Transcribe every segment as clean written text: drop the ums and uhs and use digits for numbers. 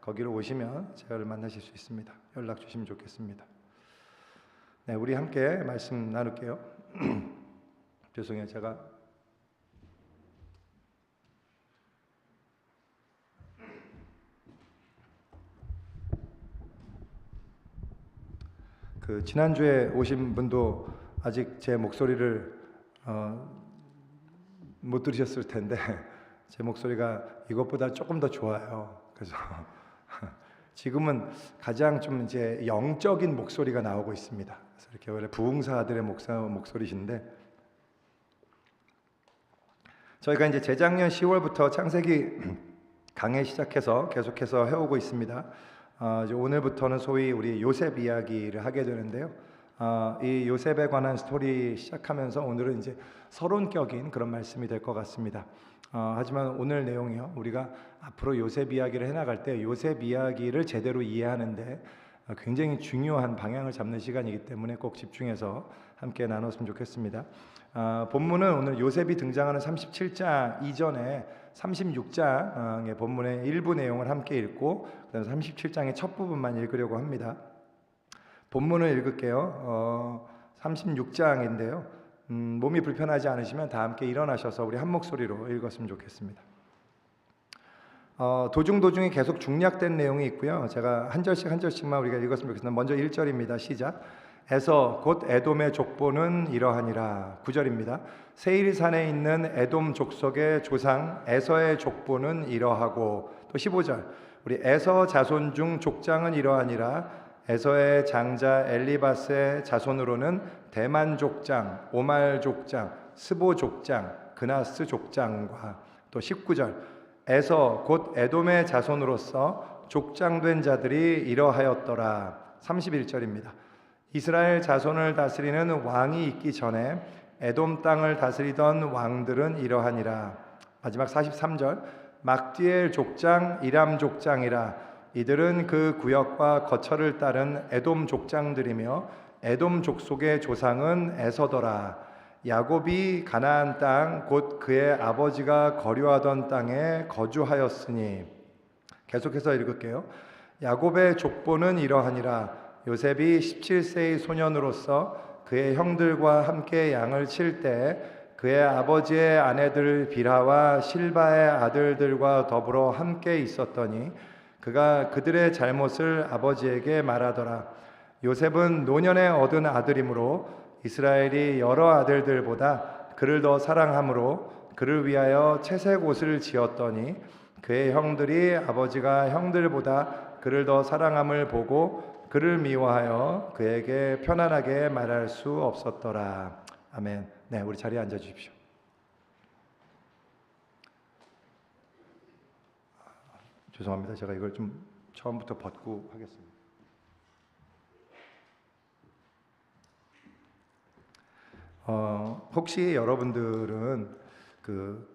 거기로 오시면 저를 만나실 수 있습니다. 연락 주시면 좋겠습니다. 네, 우리 함께 말씀 나눌게요. 죄송해요. 제가 지난주에 오신 분도 아직 제 목소리를 못 들으셨을 텐데 제 목소리가 이것보다 조금 더 좋아요. 그래서 지금은 가장 좀 이제 영적인 목소리가 나오고 있습니다. 그래서 이렇게 원래 부흥사들의 목소리신데, 저희가 이제 재작년 10월부터 창세기 강해 시작해서 계속해서 해오고 있습니다. 이제 오늘부터는 소위 우리 요셉 이야기를 하게 되는데요. 이 요셉에 관한 스토리 시작하면서 오늘은 이제 서론격인 그런 말씀이 될 것 같습니다. 하지만 오늘 내용이요, 우리가 앞으로 요셉 이야기를 해나갈 때 요셉 이야기를 제대로 이해하는데 굉장히 중요한 방향을 잡는 시간이기 때문에 꼭 집중해서 함께 나눴으면 좋겠습니다. 본문은 오늘 요셉이 등장하는 37장 이전에 36장의 본문의 일부 내용을 함께 읽고 그다음 37장의 첫 부분만 읽으려고 합니다. 본문을 읽을게요. 36장인데요. 몸이 불편하지 않으시면 다 함께 일어나셔서 우리 한 목소리로 읽었으면 좋겠습니다. 도중에 계속 중략된 내용이 있고요. 제가 한 절씩만 우리가 읽었으면 좋겠습니다. 먼저 1절입니다. 시작. 에서 곧 에돔의 족보는 이러하니라. 9절입니다. 세일산에 있는 에돔 족속의 조상 에서의 족보는 이러하고, 또 15절. 우리 에서 자손 중 족장은 이러하니라. 에서의 장자 엘리바스의 자손으로는 대만 족장, 오말 족장, 스보 족장, 그나스 족장과, 또 19절. 에서 곧 에돔의 자손으로서 족장된 자들이 이러하였더라. 31절입니다. 이스라엘 자손을 다스리는 왕이 있기 전에 에돔 땅을 다스리던 왕들은 이러하니라. 마지막 43절. 막디엘 족장, 이람 족장이라. 이들은 그 구역과 거처를 따른 에돔 족장들이며 에돔 족속의 조상은 에서더라. 야곱이 가나안 땅 곧 그의 아버지가 거류하던 땅에 거주하였으니. 계속해서 읽을게요. 야곱의 족보는 이러하니라. 요셉이 17세의 소년으로서 그의 형들과 함께 양을 칠 때 그의 아버지의 아내들 빌하와 실바의 아들들과 더불어 함께 있었더니 그가 그들의 잘못을 아버지에게 말하더라. 요셉은 노년에 얻은 아들이므로 이스라엘이 여러 아들들보다 그를 더 사랑함으로 그를 위하여 채색 옷을 지었더니 그의 형들이 아버지가 형들보다 그를 더 사랑함을 보고 그를 미워하여 그에게 편안하게 말할 수 없었더라. 아멘. 네, 우리 자리에 앉아 주십시오. 죄송합니다. 제가 이걸 좀 처음부터 벗고 하겠습니다. 혹시 여러분들은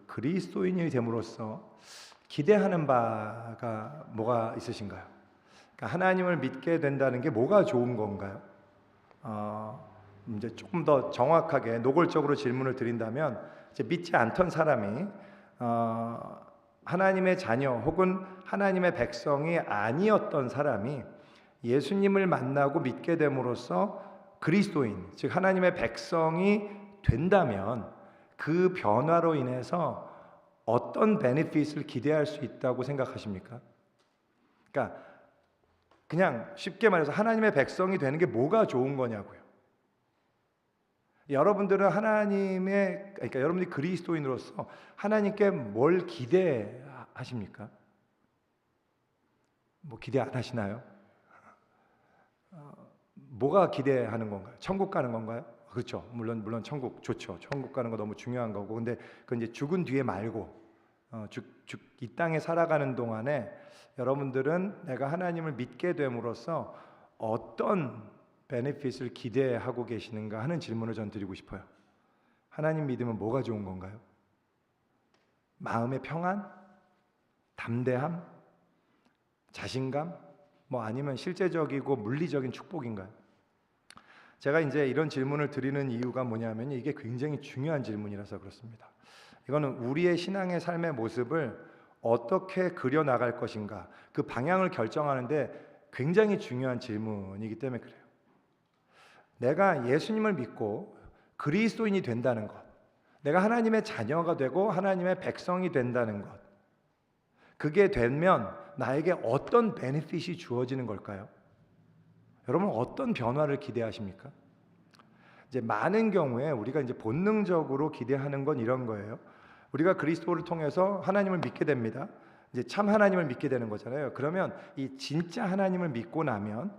그리스도인이 됨으로써 기대하는 바가 뭐가 있으신가요? 그러니까 하나님을 믿게 된다는 게 뭐가 좋은 건가요? 이제 조금 더 정확하게 노골적으로 질문을 드린다면, 이제 믿지 않던 사람이 하나님의 자녀 혹은 하나님의 백성이 아니었던 사람이 예수님을 만나고 믿게 됨으로써 그리스도인, 즉 하나님의 백성이 된다면 그 변화로 인해서 어떤 베네핏을 기대할 수 있다고 생각하십니까? 그러니까 그냥 쉽게 말해서 하나님의 백성이 되는 게 뭐가 좋은 거냐고요. 여러분들은 그러니까 여러분들이 그리스도인으로서 하나님께 뭘 기대하십니까? 뭐 기대 안 하시나요? 뭐가 기대하는 건가요? 천국 가는 건가요? 그렇죠. 물론 천국 좋죠. 천국 가는 거 너무 중요한 거고. 근데 그건 이제 죽은 뒤에 말고 이 땅에 살아가는 동안에 여러분들은 내가 하나님을 믿게 됨으로써 어떤 베네핏을 기대하고 계시는가 하는 질문을 전 드리고 싶어요. 하나님 믿으면 뭐가 좋은 건가요? 마음의 평안? 담대함? 자신감? 뭐 아니면 실제적이고 물리적인 축복인가요? 제가 이제 이런 질문을 드리는 이유가 뭐냐면 이게 굉장히 중요한 질문이라서 그렇습니다. 이거는 우리의 신앙의 삶의 모습을 어떻게 그려 나갈 것인가, 그 방향을 결정하는데 굉장히 중요한 질문이기 때문에 그래요. 내가 예수님을 믿고 그리스도인이 된다는 것, 내가 하나님의 자녀가 되고 하나님의 백성이 된다는 것, 그게 되면 나에게 어떤 베네핏이 주어지는 걸까요? 여러분 어떤 변화를 기대하십니까? 이제 많은 경우에 우리가 이제 본능적으로 기대하는 건 이런 거예요. 우리가 그리스도를 통해서 하나님을 믿게 됩니다. 이제 참 하나님을 믿게 되는 거잖아요. 그러면 이 진짜 하나님을 믿고 나면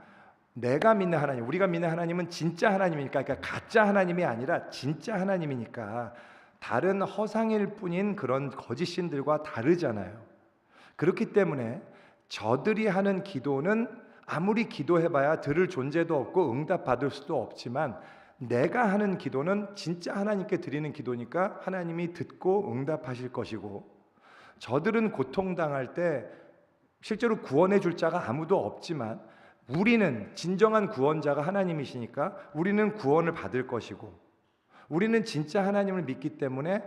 내가 믿는 하나님, 우리가 믿는 하나님은 진짜 하나님이니까, 그러니까 가짜 하나님이 아니라 진짜 하나님이니까 다른 허상일 뿐인 그런 거짓 신들과 다르잖아요. 그렇기 때문에 저들이 하는 기도는 아무리 기도해봐야 들을 존재도 없고 응답받을 수도 없지만, 내가 하는 기도는 진짜 하나님께 드리는 기도니까 하나님이 듣고 응답하실 것이고, 저들은 고통당할 때 실제로 구원해 줄 자가 아무도 없지만 우리는 진정한 구원자가 하나님이시니까 우리는 구원을 받을 것이고, 우리는 진짜 하나님을 믿기 때문에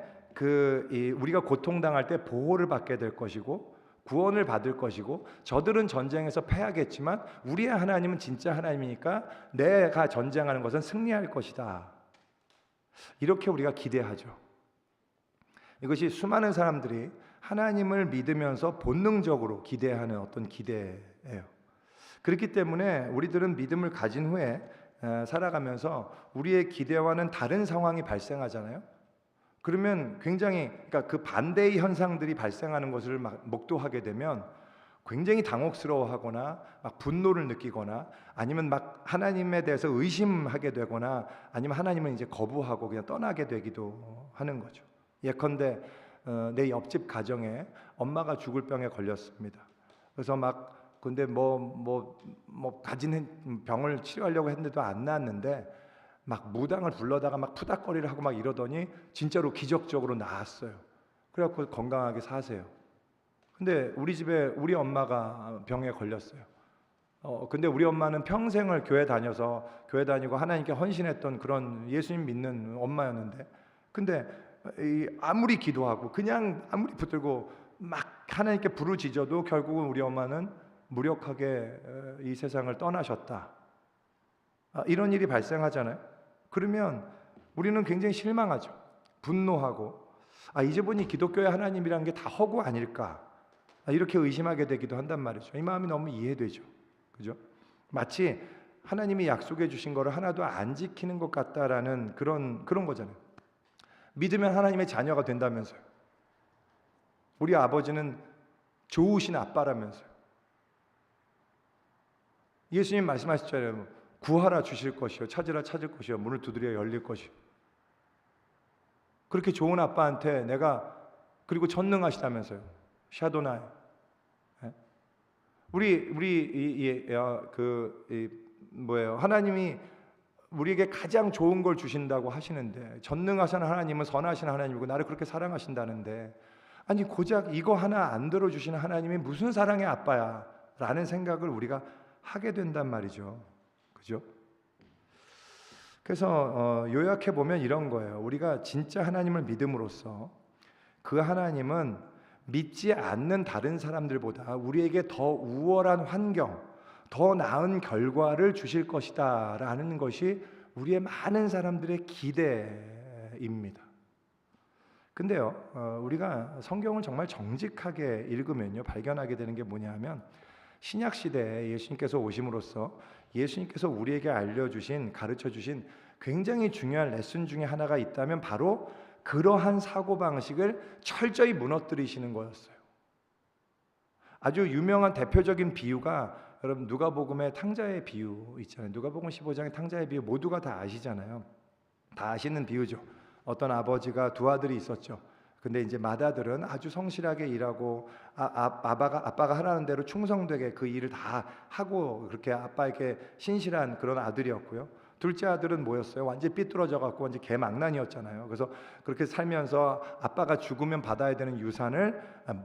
우리가 고통당할 때 보호를 받게 될 것이고 구원을 받을 것이고, 저들은 전쟁에서 패하겠지만 우리의 하나님은 진짜 하나님이니까 내가 전쟁하는 것은 승리할 것이다. 이렇게 우리가 기대하죠. 이것이 수많은 사람들이 하나님을 믿으면서 본능적으로 기대하는 어떤 기대예요. 그렇기 때문에 우리들은 믿음을 가진 후에 살아가면서 우리의 기대와는 다른 상황이 발생하잖아요. 그러면 굉장히, 그러니까 그 반대의 현상들이 발생하는 것을 막 목도하게 되면 굉장히 당혹스러워하거나 막 분노를 느끼거나, 아니면 막 하나님에 대해서 의심하게 되거나, 아니면 하나님을 이제 거부하고 그냥 떠나게 되기도 하는 거죠. 예컨대 내 옆집 가정에 엄마가 죽을 병에 걸렸습니다. 그래서 막 근데 가진 병을 치료하려고 했는데도 안 나았는데 막 무당을 불러다가 막 푸닥거리를 하고 막 이러더니 진짜로 기적적으로 나았어요. 그래갖고 건강하게 사세요. 근데 우리 집에 우리 엄마가 병에 걸렸어요. 근데 우리 엄마는 평생을 교회 다니고 하나님께 헌신했던 그런 예수님 믿는 엄마였는데, 근데 아무리 기도하고 그냥 아무리 붙들고 막 하나님께 부르짖어도 결국은 우리 엄마는 무력하게 이 세상을 떠나셨다. 이런 일이 발생하잖아요. 그러면 우리는 굉장히 실망하죠. 분노하고, 이제 보니 기독교의 하나님이라는 게 다 허구 아닐까, 이렇게 의심하게 되기도 한단 말이죠. 이 마음이 너무 이해되죠. 그죠? 마치 하나님이 약속해 주신 거를 하나도 안 지키는 것 같다라는 그런 거잖아요. 믿으면 하나님의 자녀가 된다면서요. 우리 아버지는 좋으신 아빠라면서요. 예수님 말씀하셨잖아요. 구하라 주실 것이요, 찾으라 찾을 것이요, 문을 두드려 열릴 것이요. 그렇게 좋은 아빠한테 내가, 그리고 전능하시다면서요. 샤도나이. 하나님이 우리에게 가장 좋은 걸 주신다고 하시는데, 전능하신 하나님은 선하신 하나님이고 나를 그렇게 사랑하신다는데, 아니 고작 이거 하나 안 들어주시는 하나님이 무슨 사랑의 아빠야 라는 생각을 우리가 하게 된단 말이죠. 그죠? 그래서 요약해 보면 이런 거예요. 우리가 진짜 하나님을 믿음으로써 그 하나님은 믿지 않는 다른 사람들보다 우리에게 더 우월한 환경, 더 나은 결과를 주실 것이다 라는 것이 우리의 많은 사람들의 기대입니다. 근데요, 우리가 성경을 정말 정직하게 읽으면요, 발견하게 되는 게 뭐냐면, 신약 시대에 예수님께서 오심으로써 예수님께서 우리에게 가르쳐주신 굉장히 중요한 레슨 중에 하나가 있다면 바로 그러한 사고방식을 철저히 무너뜨리시는 거였어요. 아주 유명한 대표적인 비유가, 여러분 누가복음의 탕자의 비유 있잖아요. 누가복음 15장의 탕자의 비유 모두가 다 아시잖아요. 다 아시는 비유죠. 어떤 아버지가 두 아들이 있었죠. 근데 이제 맏아들은 아주 성실하게 일하고 아빠가 하라는 대로 충성되게 그 일을 다 하고 그렇게 아빠에게 신실한 그런 아들이었고요. 둘째 아들은 뭐였어요? 완전히 삐뚤어져 갖고 완전 개망난이었잖아요. 그래서 그렇게 살면서 아빠가 죽으면 받아야 되는 유산을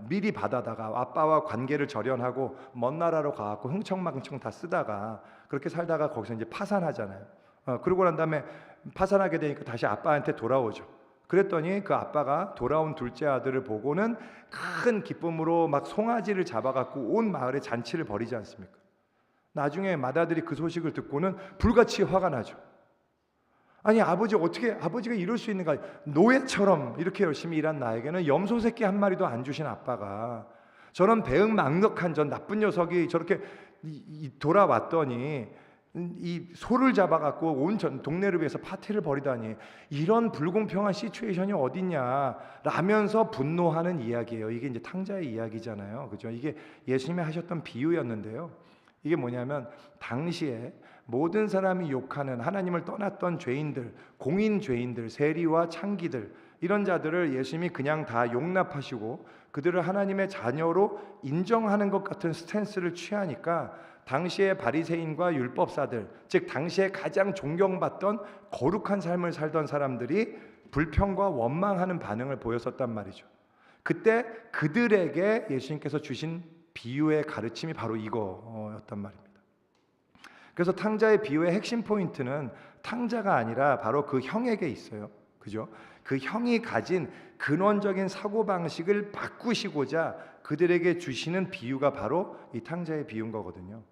미리 받아다가 아빠와 관계를 절연하고 먼 나라로 가갖고 흥청망청 다 쓰다가 그렇게 살다가 거기서 이제 파산하잖아요. 그러고 난 다음에 파산하게 되니까 다시 아빠한테 돌아오죠. 그랬더니 그 아빠가 돌아온 둘째 아들을 보고는 큰 기쁨으로 막 송아지를 잡아갖고 온 마을에 잔치를 벌이지 않습니까? 나중에 맏아들이 그 소식을 듣고는 불같이 화가 나죠. 아니 아버지, 어떻게 아버지가 이럴 수 있는가? 노예처럼 이렇게 열심히 일한 나에게는 염소 새끼 한 마리도 안 주신 아빠가 저런 배은망덕한 전 나쁜 녀석이 저렇게 돌아왔더니 이 소를 잡아갖고 온 전 동네를 위해서 파티를 벌이다니, 이런 불공평한 시츄에이션이 어딨냐 라면서 분노하는 이야기예요. 이게 이제 탕자의 이야기잖아요, 그죠? 이게 예수님이 하셨던 비유였는데요. 이게 뭐냐면 당시에 모든 사람이 욕하는 하나님을 떠났던 죄인들, 공인 죄인들, 세리와 창기들, 이런 자들을 예수님이 그냥 다 용납하시고 그들을 하나님의 자녀로 인정하는 것 같은 스탠스를 취하니까 당시의 바리새인과 율법사들, 즉 당시에 가장 존경받던 거룩한 삶을 살던 사람들이 불평과 원망하는 반응을 보였었단 말이죠. 그때 그들에게 예수님께서 주신 비유의 가르침이 바로 이거였단 말입니다. 그래서 탕자의 비유의 핵심 포인트는 탕자가 아니라 바로 그 형에게 있어요, 그죠? 그 형이 가진 근원적인 사고방식을 바꾸시고자 그들에게 주시는 비유가 바로 이 탕자의 비유인 거거든요.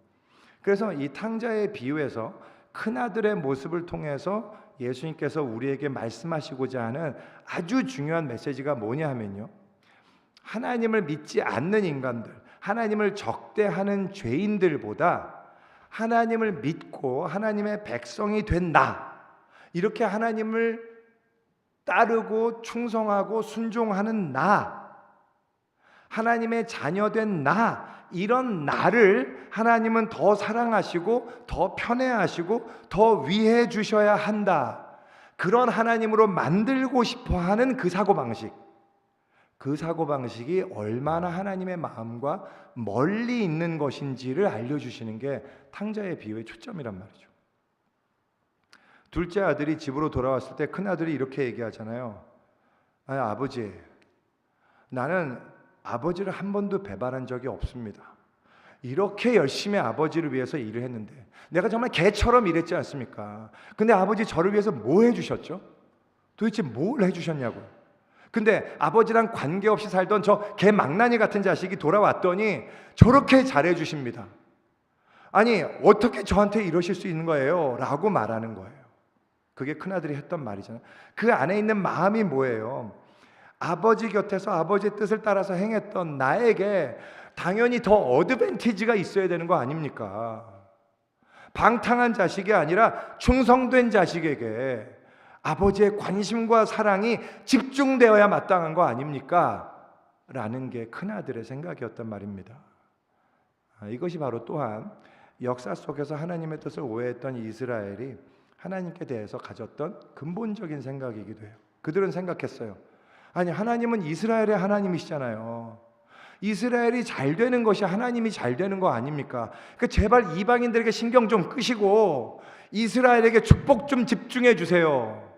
그래서 이 탕자의 비유에서 큰아들의 모습을 통해서 예수님께서 우리에게 말씀하시고자 하는 아주 중요한 메시지가 뭐냐 하면요, 하나님을 믿지 않는 인간들, 하나님을 적대하는 죄인들보다 하나님을 믿고 하나님의 백성이 된 나, 이렇게 하나님을 따르고 충성하고 순종하는 나, 하나님의 자녀된 나, 이런 나를 하나님은 더 사랑하시고 더 편애하시고 더 위해 주셔야 한다, 그런 하나님으로 만들고 싶어하는 그 사고방식, 그 사고방식이 얼마나 하나님의 마음과 멀리 있는 것인지를 알려주시는 게 탕자의 비유의 초점이란 말이죠. 둘째 아들이 집으로 돌아왔을 때 큰아들이 이렇게 얘기하잖아요. 아니, 아버지, 나는 아버지를 한 번도 배반한 적이 없습니다. 이렇게 열심히 아버지를 위해서 일을 했는데 내가 정말 개처럼 일했지 않습니까? 근데 아버지 저를 위해서 뭐 해주셨죠? 도대체 뭘 해주셨냐고요. 근데 아버지랑 관계없이 살던 저 개망나니 같은 자식이 돌아왔더니 저렇게 잘해주십니다. 아니, 어떻게 저한테 이러실 수 있는 거예요? 라고 말하는 거예요. 그게 큰아들이 했던 말이잖아요. 그 안에 있는 마음이 뭐예요? 아버지 곁에서 아버지의 뜻을 따라서 행했던 나에게 당연히 더 어드밴티지가 있어야 되는 거 아닙니까? 방탕한 자식이 아니라 충성된 자식에게 아버지의 관심과 사랑이 집중되어야 마땅한 거 아닙니까? 라는 게 큰아들의 생각이었단 말입니다. 이것이 바로 또한 역사 속에서 하나님의 뜻을 오해했던 이스라엘이 하나님께 대해서 가졌던 근본적인 생각이기도 해요. 그들은 생각했어요. 아니, 하나님은 이스라엘의 하나님이시잖아요. 이스라엘이 잘 되는 것이 하나님이 잘 되는 거 아닙니까? 그러니까 제발 이방인들에게 신경 좀 끄시고 이스라엘에게 축복 좀 집중해 주세요.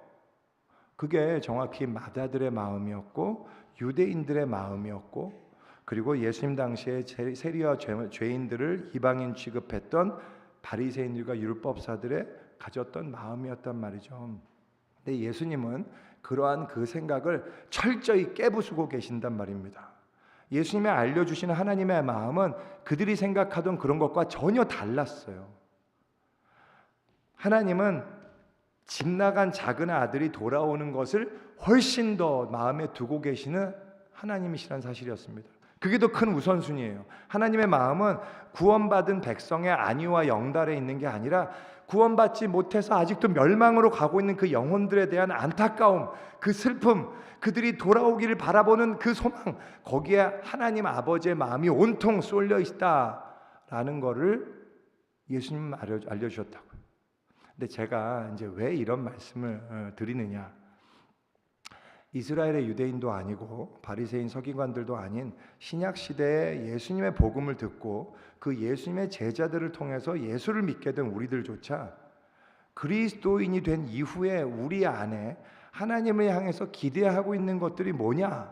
그게 정확히 맏아들의 마음이었고 유대인들의 마음이었고, 그리고 예수님 당시에 세리와 죄인들을 이방인 취급했던 바리새인들과 율법사들의 가졌던 마음이었단 말이죠. 근데 예수님은 그러한 그 생각을 철저히 깨부수고 계신단 말입니다. 예수님이 알려주시는 하나님의 마음은 그들이 생각하던 그런 것과 전혀 달랐어요. 하나님은 집 나간 작은 아들이 돌아오는 것을 훨씬 더 마음에 두고 계시는 하나님이시라는 사실이었습니다. 그게 더 큰 우선순위예요. 하나님의 마음은 구원받은 백성의 안위와 영달에 있는 게 아니라 구원받지 못해서 아직도 멸망으로 가고 있는 그 영혼들에 대한 안타까움, 그 슬픔, 그들이 돌아오기를 바라보는 그 소망, 거기에 하나님 아버지의 마음이 온통 쏠려 있다라는 것을 예수님 알려주셨다고요. 근데 제가 이제 왜 이런 말씀을 드리느냐, 이스라엘의 유대인도 아니고 바리새인 서기관들도 아닌 신약 시대에 예수님의 복음을 듣고 그 예수님의 제자들을 통해서 예수를 믿게 된 우리들조차 그리스도인이 된 이후에 우리 안에 하나님을 향해서 기대하고 있는 것들이 뭐냐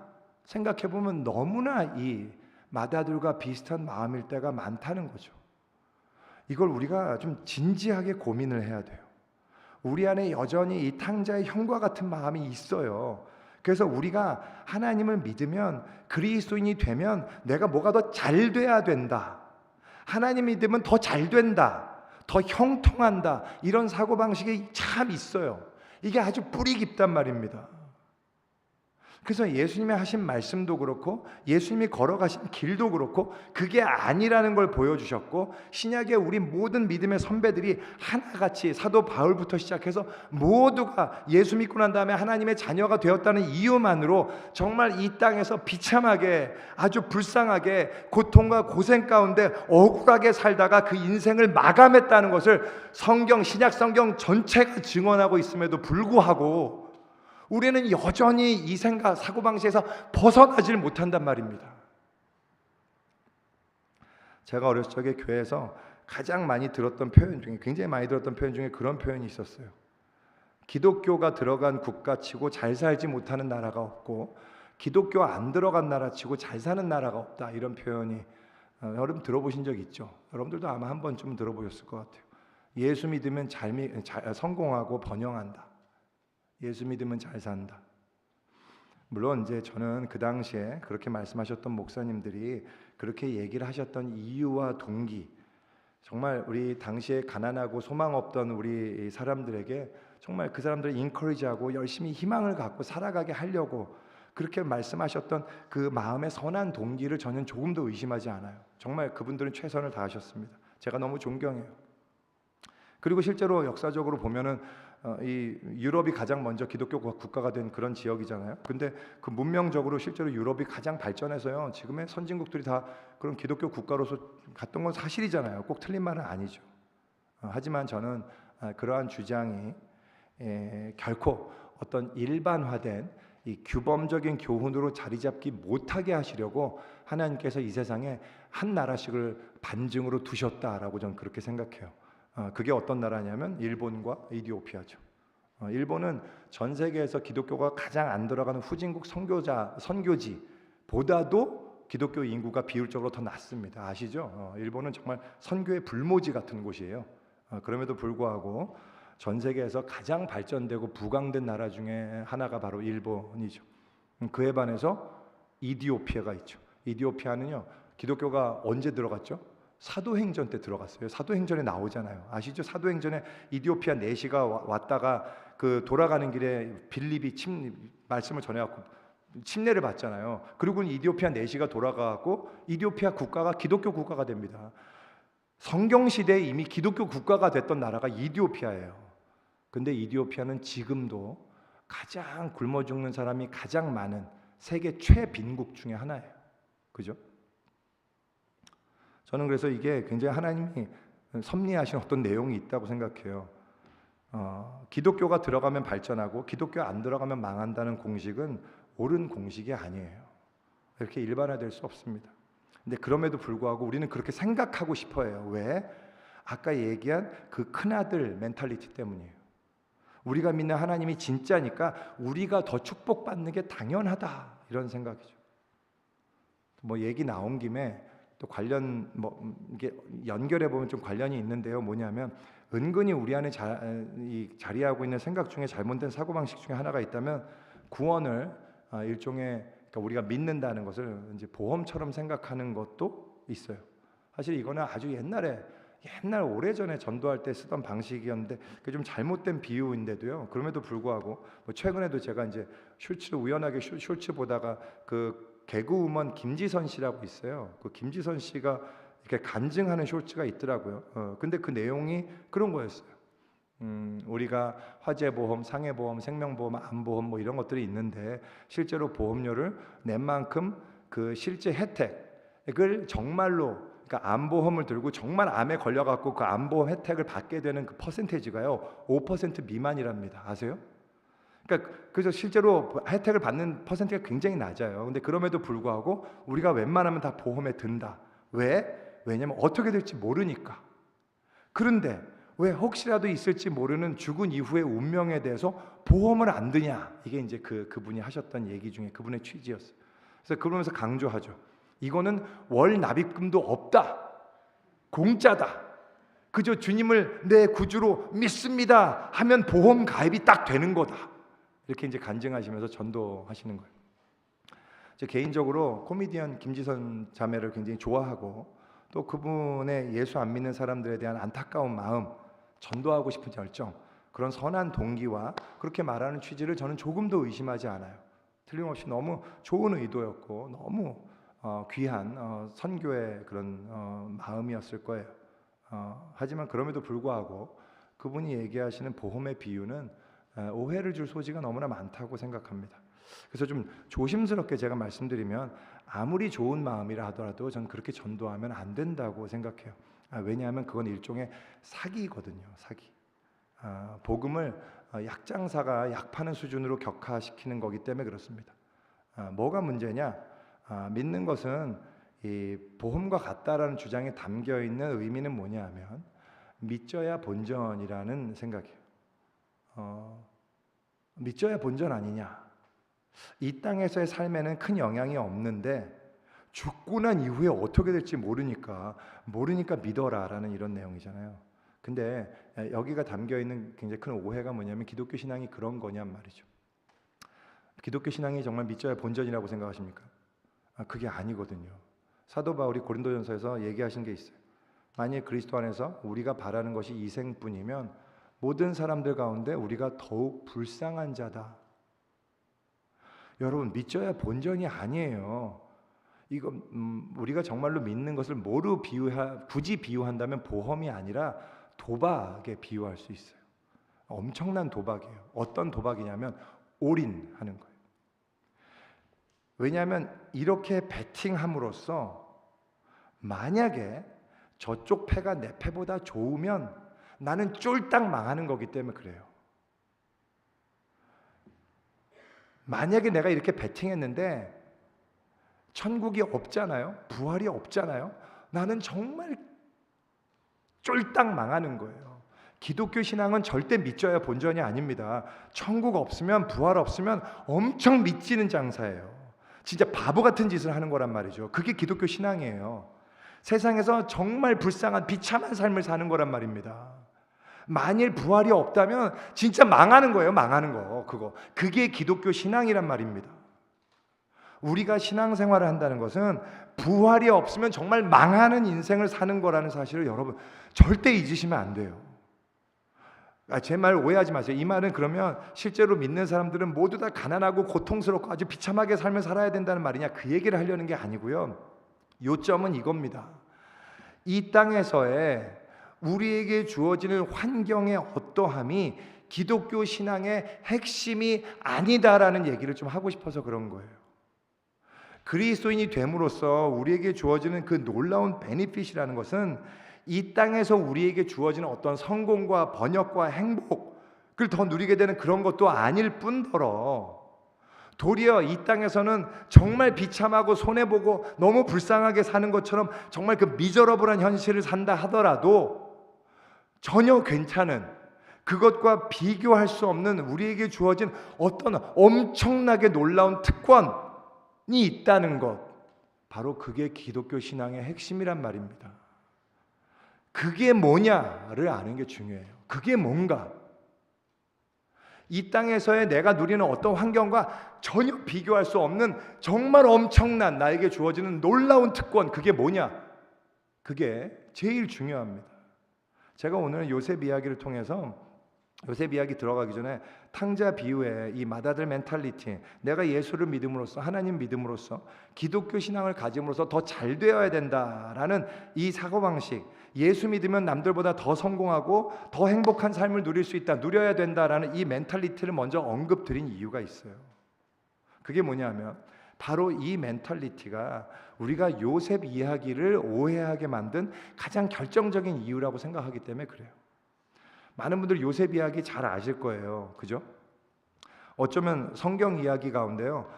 생각해 보면 너무나 이 맏아들과 비슷한 마음일 때가 많다는 거죠. 이걸 우리가 좀 진지하게 고민을 해야 돼요. 우리 안에 여전히 이 탕자의 형과 같은 마음이 있어요. 그래서 우리가 하나님을 믿으면, 그리스도인이 되면 내가 뭐가 더 잘 돼야 된다, 하나님 믿으면 더 잘 된다, 더 형통한다, 이런 사고방식이 참 있어요. 이게 아주 뿌리 깊단 말입니다. 그래서 예수님이 하신 말씀도 그렇고 예수님이 걸어가신 길도 그렇고 그게 아니라는 걸 보여주셨고, 신약의 우리 모든 믿음의 선배들이 하나같이 사도 바울부터 시작해서 모두가 예수 믿고 난 다음에 하나님의 자녀가 되었다는 이유만으로 정말 이 땅에서 비참하게, 아주 불쌍하게, 고통과 고생 가운데 억울하게 살다가 그 인생을 마감했다는 것을 성경, 신약 성경 전체가 증언하고 있음에도 불구하고 우리는 여전히 이 생각, 사고방식에서 벗어나질 못한단 말입니다. 제가 어렸을 적에 교회에서 가장 많이 들었던 표현 중에, 굉장히 많이 들었던 표현 중에 그런 표현이 있었어요. 기독교가 들어간 국가치고 잘 살지 못하는 나라가 없고 기독교 안 들어간 나라치고 잘 사는 나라가 없다, 이런 표현이 여러분 들어보신 적 있죠? 여러분들도 아마 한 번쯤 들어보셨을 것 같아요. 예수 믿으면 성공하고 번영한다, 예수 믿으면 잘 산다. 물론 이제 저는 그 당시에 그렇게 말씀하셨던 목사님들이 그렇게 얘기를 하셨던 이유와 동기, 정말 우리 당시에 가난하고 소망 없던 우리 사람들에게 정말 그 사람들을 인커리지하고 열심히 희망을 갖고 살아가게 하려고 그렇게 말씀하셨던 그 마음의 선한 동기를 저는 조금도 의심하지 않아요. 정말 그분들은 최선을 다하셨습니다. 제가 너무 존경해요. 그리고 실제로 역사적으로 보면은 이 유럽이 가장 먼저 기독교 국가가 된 그런 지역이잖아요. 근데 그 문명적으로 실제로 유럽이 가장 발전해서요, 지금의 선진국들이 다 그런 기독교 국가로서 갔던 건 사실이잖아요. 꼭 틀린 말은 아니죠. 하지만 저는 그러한 주장이 결코 어떤 일반화된 이 규범적인 교훈으로 자리 잡기 못하게 하시려고 하나님께서 이 세상에 한 나라씩을 반증으로 두셨다라고 저는 그렇게 생각해요. 그게 어떤 나라냐면 일본과 이디오피아죠. 일본은 전 세계에서 기독교가 가장 안 들어가는 후진국 선교지보다도 기독교 인구가 비율적으로 더 낮습니다. 아시죠? 일본은 정말 선교의 불모지 같은 곳이에요. 그럼에도 불구하고 전 세계에서 가장 발전되고 부강된 나라 중에 하나가 바로 일본이죠. 그에 반해서 이디오피아가 있죠. 이디오피아는요, 기독교가 언제 들어갔죠? 사도행전 때 들어갔어요. 사도행전에 나오잖아요. 아시죠? 사도행전에 이디오피아 내시가 왔다가 그 돌아가는 길에 빌립이 말씀을 전해갖고 침례를 받잖아요. 그리고 이디오피아 내시가 돌아가고 이디오피아 국가가 기독교 국가가 됩니다. 성경 시대에 이미 기독교 국가가 됐던 나라가 이디오피아예요. 근데 이디오피아는 지금도 가장 굶어 죽는 사람이 가장 많은 세계 최빈국 중에 하나예요. 그죠? 저는 그래서 이게 굉장히 하나님이 섭리하신 어떤 내용이 있다고 생각해요. 기독교가 들어가면 발전하고 기독교 안 들어가면 망한다는 공식은 옳은 공식이 아니에요. 이렇게 일반화될 수 없습니다. 근데 그럼에도 불구하고 우리는 그렇게 생각하고 싶어해요. 왜? 아까 얘기한 그 큰아들 멘탈리티 때문이에요. 우리가 믿는 하나님이 진짜니까 우리가 더 축복받는 게 당연하다, 이런 생각이죠. 뭐 얘기 나온 김에 또 관련 이게 연결해 보면 좀 관련이 있는데요. 뭐냐면 은근히 우리 안에 자리하고 있는 생각 중에 잘못된 사고방식 중에 하나가 있다면 구원을 일종의, 그러니까 우리가 믿는다는 것을 이제 보험처럼 생각하는 것도 있어요. 사실 이거는 아주 옛날 오래전에 전도할 때 쓰던 방식이었는데 그게 좀 잘못된 비유인데도요. 그럼에도 불구하고 뭐 최근에도 제가 이제 우연하게 슐츠 보다가 그 개그우먼 김지선 씨라고 있어요. 그 김지선 씨가 이렇게 간증하는 쇼츠가 있더라고요. 근데 그 내용이 그런 거였어요. 우리가 화재보험, 상해보험, 생명보험, 암보험 뭐 이런 것들이 있는데 실제로 보험료를 낸 만큼 그 실제 혜택을 정말로, 그러니까 암보험을 들고 정말 암에 걸려갖고 그 암보험 혜택을 받게 되는 그 퍼센테이지가요 5% 미만이랍니다. 아세요? 그러니까 그래서 실제로 혜택을 받는 퍼센트가 굉장히 낮아요. 근데 그럼에도 불구하고 우리가 웬만하면 다 보험에 든다. 왜? 왜냐면 어떻게 될지 모르니까. 그런데 왜 혹시라도 있을지 모르는 죽은 이후의 운명에 대해서 보험을 안 드냐? 이게 이제 그분이 하셨던 얘기 중에 그분의 취지였어요. 그래서 그러면서 강조하죠. 이거는 월 납입금도 없다. 공짜다. 그저 주님을 내 구주로 믿습니다 하면 보험 가입이 딱 되는 거다. 이렇게 이제 간증하시면서 전도하시는 거예요. 제 개인적으로 코미디언 김지선 자매를 굉장히 좋아하고 또 그분의 예수 안 믿는 사람들에 대한 안타까운 마음, 전도하고 싶은 열정, 그런 선한 동기와 그렇게 말하는 취지를 저는 조금도 의심하지 않아요. 틀림없이 너무 좋은 의도였고 너무 귀한 선교의 그런 마음이었을 거예요. 하지만 그럼에도 불구하고 그분이 얘기하시는 보험의 비유는 오해를 줄 소지가 너무나 많다고 생각합니다. 그래서 좀 조심스럽게 제가 말씀드리면 아무리 좋은 마음이라 하더라도 저는 그렇게 전도하면 안 된다고 생각해요. 왜냐하면 그건 일종의 사기거든요. 사기. 복음을 약장사가 약 파는 수준으로 격화시키는 거기 때문에 그렇습니다. 뭐가 문제냐? 믿는 것은 이 보험과 같다라는 주장에 담겨 있는 의미는 뭐냐 하면 믿져야 본전이라는 생각이에요. 믿져야 본전 아니냐? 이 땅에서의 삶에는 큰 영향이 없는데 죽고 난 이후에 어떻게 될지 모르니까 믿어라라는 이런 내용이잖아요. 근데 여기가 담겨 있는 굉장히 큰 오해가 뭐냐면 기독교 신앙이 그런 거냔 말이죠. 기독교 신앙이 정말 믿져야 본전이라고 생각하십니까? 그게 아니거든요. 사도 바울이 고린도전서에서 얘기하신 게 있어요. 만일 그리스도 안에서 우리가 바라는 것이 이생뿐이면 모든 사람들 가운데 우리가 더욱 불쌍한 자다. 여러분, 믿져야 본전이 아니에요. 이거 우리가 정말로 믿는 것을 뭐로 굳이 비유한다면 보험이 아니라 도박에 비유할 수 있어요. 엄청난 도박이에요. 어떤 도박이냐면 올인하는 거예요. 왜냐하면 이렇게 베팅함으로써 만약에 저쪽 패가 내 패보다 좋으면 나는 쫄딱 망하는 거기 때문에 그래요. 만약에 내가 이렇게 베팅했는데 천국이 없잖아요. 부활이 없잖아요. 나는 정말 쫄딱 망하는 거예요. 기독교 신앙은 절대 믿져야 본전이 아닙니다. 천국 없으면 부활 없으면 엄청 믿지는 장사예요. 진짜 바보 같은 짓을 하는 거란 말이죠. 그게 기독교 신앙이에요. 세상에서 정말 불쌍한 비참한 삶을 사는 거란 말입니다. 만일 부활이 없다면 진짜 망하는 거예요. 망하는 거. 그게 기독교 신앙이란 말입니다. 우리가 신앙생활을 한다는 것은 부활이 없으면 정말 망하는 인생을 사는 거라는 사실을 여러분 절대 잊으시면 안 돼요. 제 말 오해하지 마세요. 이 말은 그러면 실제로 믿는 사람들은 모두 다 가난하고 고통스럽고 아주 비참하게 삶을 살아야 된다는 말이냐, 그 얘기를 하려는 게 아니고요. 요점은 이겁니다. 이 땅에서의 우리에게 주어지는 환경의 어떠함이 기독교 신앙의 핵심이 아니다라는 얘기를 좀 하고 싶어서 그런 거예요. 그리스도인이 됨으로써 우리에게 주어지는 그 놀라운 베니핏이라는 것은 이 땅에서 우리에게 주어지는 어떤 성공과 번역과 행복을 더 누리게 되는 그런 것도 아닐 뿐더러 도리어 이 땅에서는 정말 비참하고 손해보고 너무 불쌍하게 사는 것처럼 정말 그 미저러블한 현실을 산다 하더라도 전혀 괜찮은, 그것과 비교할 수 없는 우리에게 주어진 어떤 엄청나게 놀라운 특권이 있다는 것, 바로 그게 기독교 신앙의 핵심이란 말입니다. 그게 뭐냐를 아는 게 중요해요. 그게 뭔가, 이 땅에서의 내가 누리는 어떤 환경과 전혀 비교할 수 없는 정말 엄청난 나에게 주어지는 놀라운 특권, 그게 뭐냐? 그게 제일 중요합니다. 제가 오늘 요셉 이야기를 통해서, 요셉 이야기 들어가기 전에 탕자 비유의 이 맏아들 멘탈리티, 내가 예수를 믿음으로써, 하나님 믿음으로써, 기독교 신앙을 가짐으로써 더 잘 되어야 된다라는 이 사고방식, 예수 믿으면 남들보다 더 성공하고 더 행복한 삶을 누릴 수 있다, 누려야 된다라는 이 멘탈리티를 먼저 언급드린 이유가 있어요. 그게 뭐냐면 바로 이 멘탈리티가 우리가 요셉 이야기를 오해하게 만든 가장 결정적인 이유라고 생각하기 때문에 그래요. 많은 분들 요셉 이야기 잘 아실 거예요. 그죠? 어쩌면 성경 이야기 가운데요,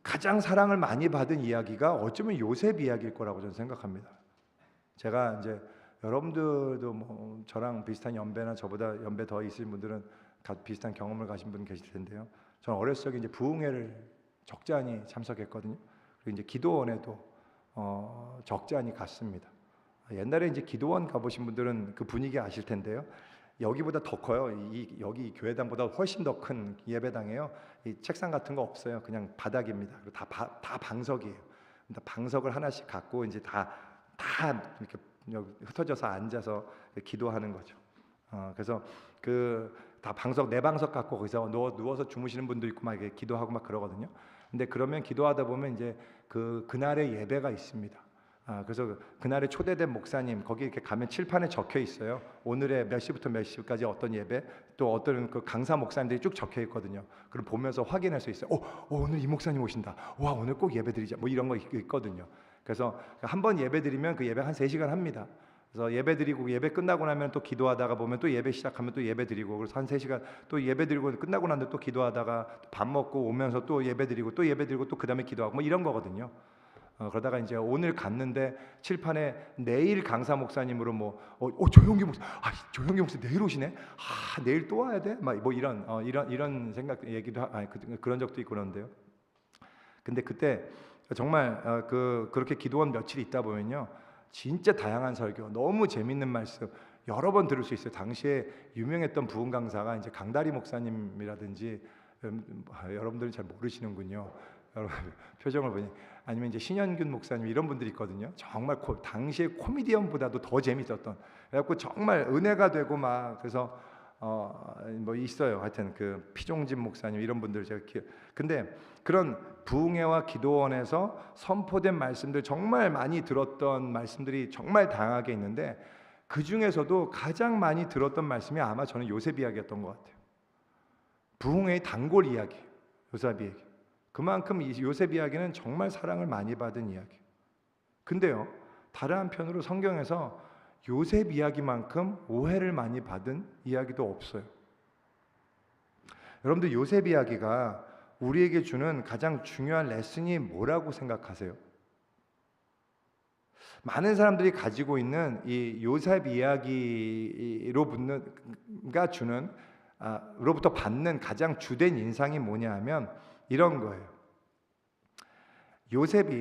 가장 사랑을 많이 받은 이야기가 어쩌면 요셉 이야기일 거라고 저는 생각합니다. 제가 이제 여러분들도 뭐 저랑 비슷한 연배나 저보다 연배 더 있으신 분들은 비슷한 경험을 가신 분 계실 텐데요. 저는 어렸을 적에 이제 부흥회를 적잖이 참석했거든요. 그리고 이제 기도원에도 적잖이 갔습니다. 옛날에 이제 기도원 가보신 분들은 그 분위기 아실 텐데요. 여기보다 더 커요. 여기 교회당보다 훨씬 더 큰 예배당이에요. 이 책상 같은 거 없어요. 그냥 바닥입니다. 그리고 다 방석이에요. 근데 방석을 하나씩 갖고 이제 다 이렇게 흩어져서 앉아서 기도하는 거죠. 그래서 그 다 방석 네 방석 갖고 거기서 누워서 주무시는 분도 있고 막 이렇게 기도하고 막 그러거든요. 근데 그러면 기도하다 보면 이제 그날의 예배가 있습니다. 그래서 그날에 초대된 목사님 거기 이렇게 가면 칠판에 적혀 있어요. 오늘의 몇 시부터 몇 시까지 어떤 예배, 또 어떤 그 강사 목사님들이 쭉 적혀 있거든요. 그럼 보면서 확인할 수 있어요. 오늘 이 목사님 오신다. 와, 오늘 꼭 예배 드리자. 뭐 이런 거 있거든요. 그래서 한 번 예배 드리면 그 예배 한 3시간 합니다. 그래서 예배 드리고 예배 끝나고 나면 또 기도하다가 보면 또 예배 시작하면 또 예배 드리고, 그래서 한 3시간 또 예배 드리고 끝나고 난데 또 기도하다가 밥 먹고 오면서 또 예배 드리고 또 예배 드리고 또 그다음에 기도하고 뭐 이런 거거든요. 그러다가 이제 오늘 갔는데 칠판에 내일 강사 목사님으로 조영기 목사, 조영기 목사 내일 오시네. 내일 또 와야 돼. 막 뭐 이런 생각 얘기도 그런 적도 있고 그런데요. 근데 그때 정말 그렇게 기도원 며칠 있다 보면요, 진짜 다양한 설교, 너무 재밌는 말씀 여러 번 들을 수 있어요. 당시에 유명했던 부흥 강사가 이제 강다리 목사님이라든지, 여러분들은 잘 모르시는군요. 여러분 표정을 보니, 아니면 이제 신현균 목사님 이런 분들이 있거든요. 정말 당시에 코미디언보다도 더 재밌었던. 그래갖고 정말 은혜가 되고 막, 그래서 뭐 있어요. 하여튼 그 피종진 목사님 이런 분들 제가 근데 그런 부흥회와 기도원에서 선포된 말씀들, 정말 많이 들었던 말씀들이 정말 다양하게 있는데, 그 중에서도 가장 많이 들었던 말씀이 아마 저는 요셉 이야기였던 것 같아요. 부흥회의 단골 이야기, 요셉 이야기. 그만큼 이 요셉 이야기는 정말 사랑을 많이 받은 이야기. 근데요, 다른 한편으로 성경에서 요셉 이야기만큼 오해를 많이 받은 이야기도 없어요. 여러분들, 요셉 이야기가 우리에게 주는 가장 중요한 레슨이 뭐라고 생각하세요? 많은 사람들이 가지고 있는 이 요셉 이야기로부터 받는 가장 주된 인상이 뭐냐 하면 이런 거예요. 요셉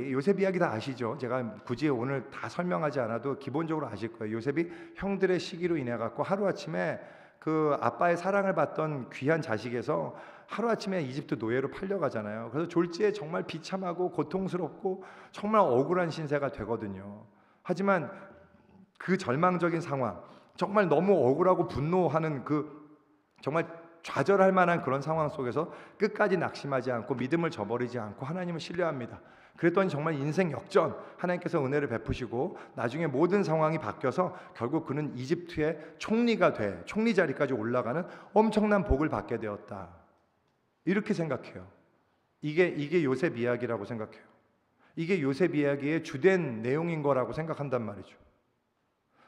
이야기 다 아시죠? 제가 굳이 오늘 다 설명하지 않아도 기본적으로 아실 거예요. 요셉이 형들의 시기로 인해 갖고 하루아침에 그 아빠의 사랑을 받던 귀한 자식에서 하루아침에 이집트 노예로 팔려가잖아요. 그래서 졸지에 정말 비참하고 고통스럽고 정말 억울한 신세가 되거든요. 하지만 그 절망적인 상황, 정말 너무 억울하고 분노하는 그 정말 좌절할 만한 그런 상황 속에서 끝까지 낙심하지 않고 믿음을 저버리지 않고 하나님을 신뢰합니다. 그랬더니 정말 인생 역전, 하나님께서 은혜를 베푸시고 나중에 모든 상황이 바뀌어서 결국 그는 이집트의 총리가 돼 총리 자리까지 올라가는 엄청난 복을 받게 되었다. 이렇게 생각해요. 이게 요셉 이야기라고 생각해요. 이게 요셉 이야기의 주된 내용인 거라고 생각한단 말이죠.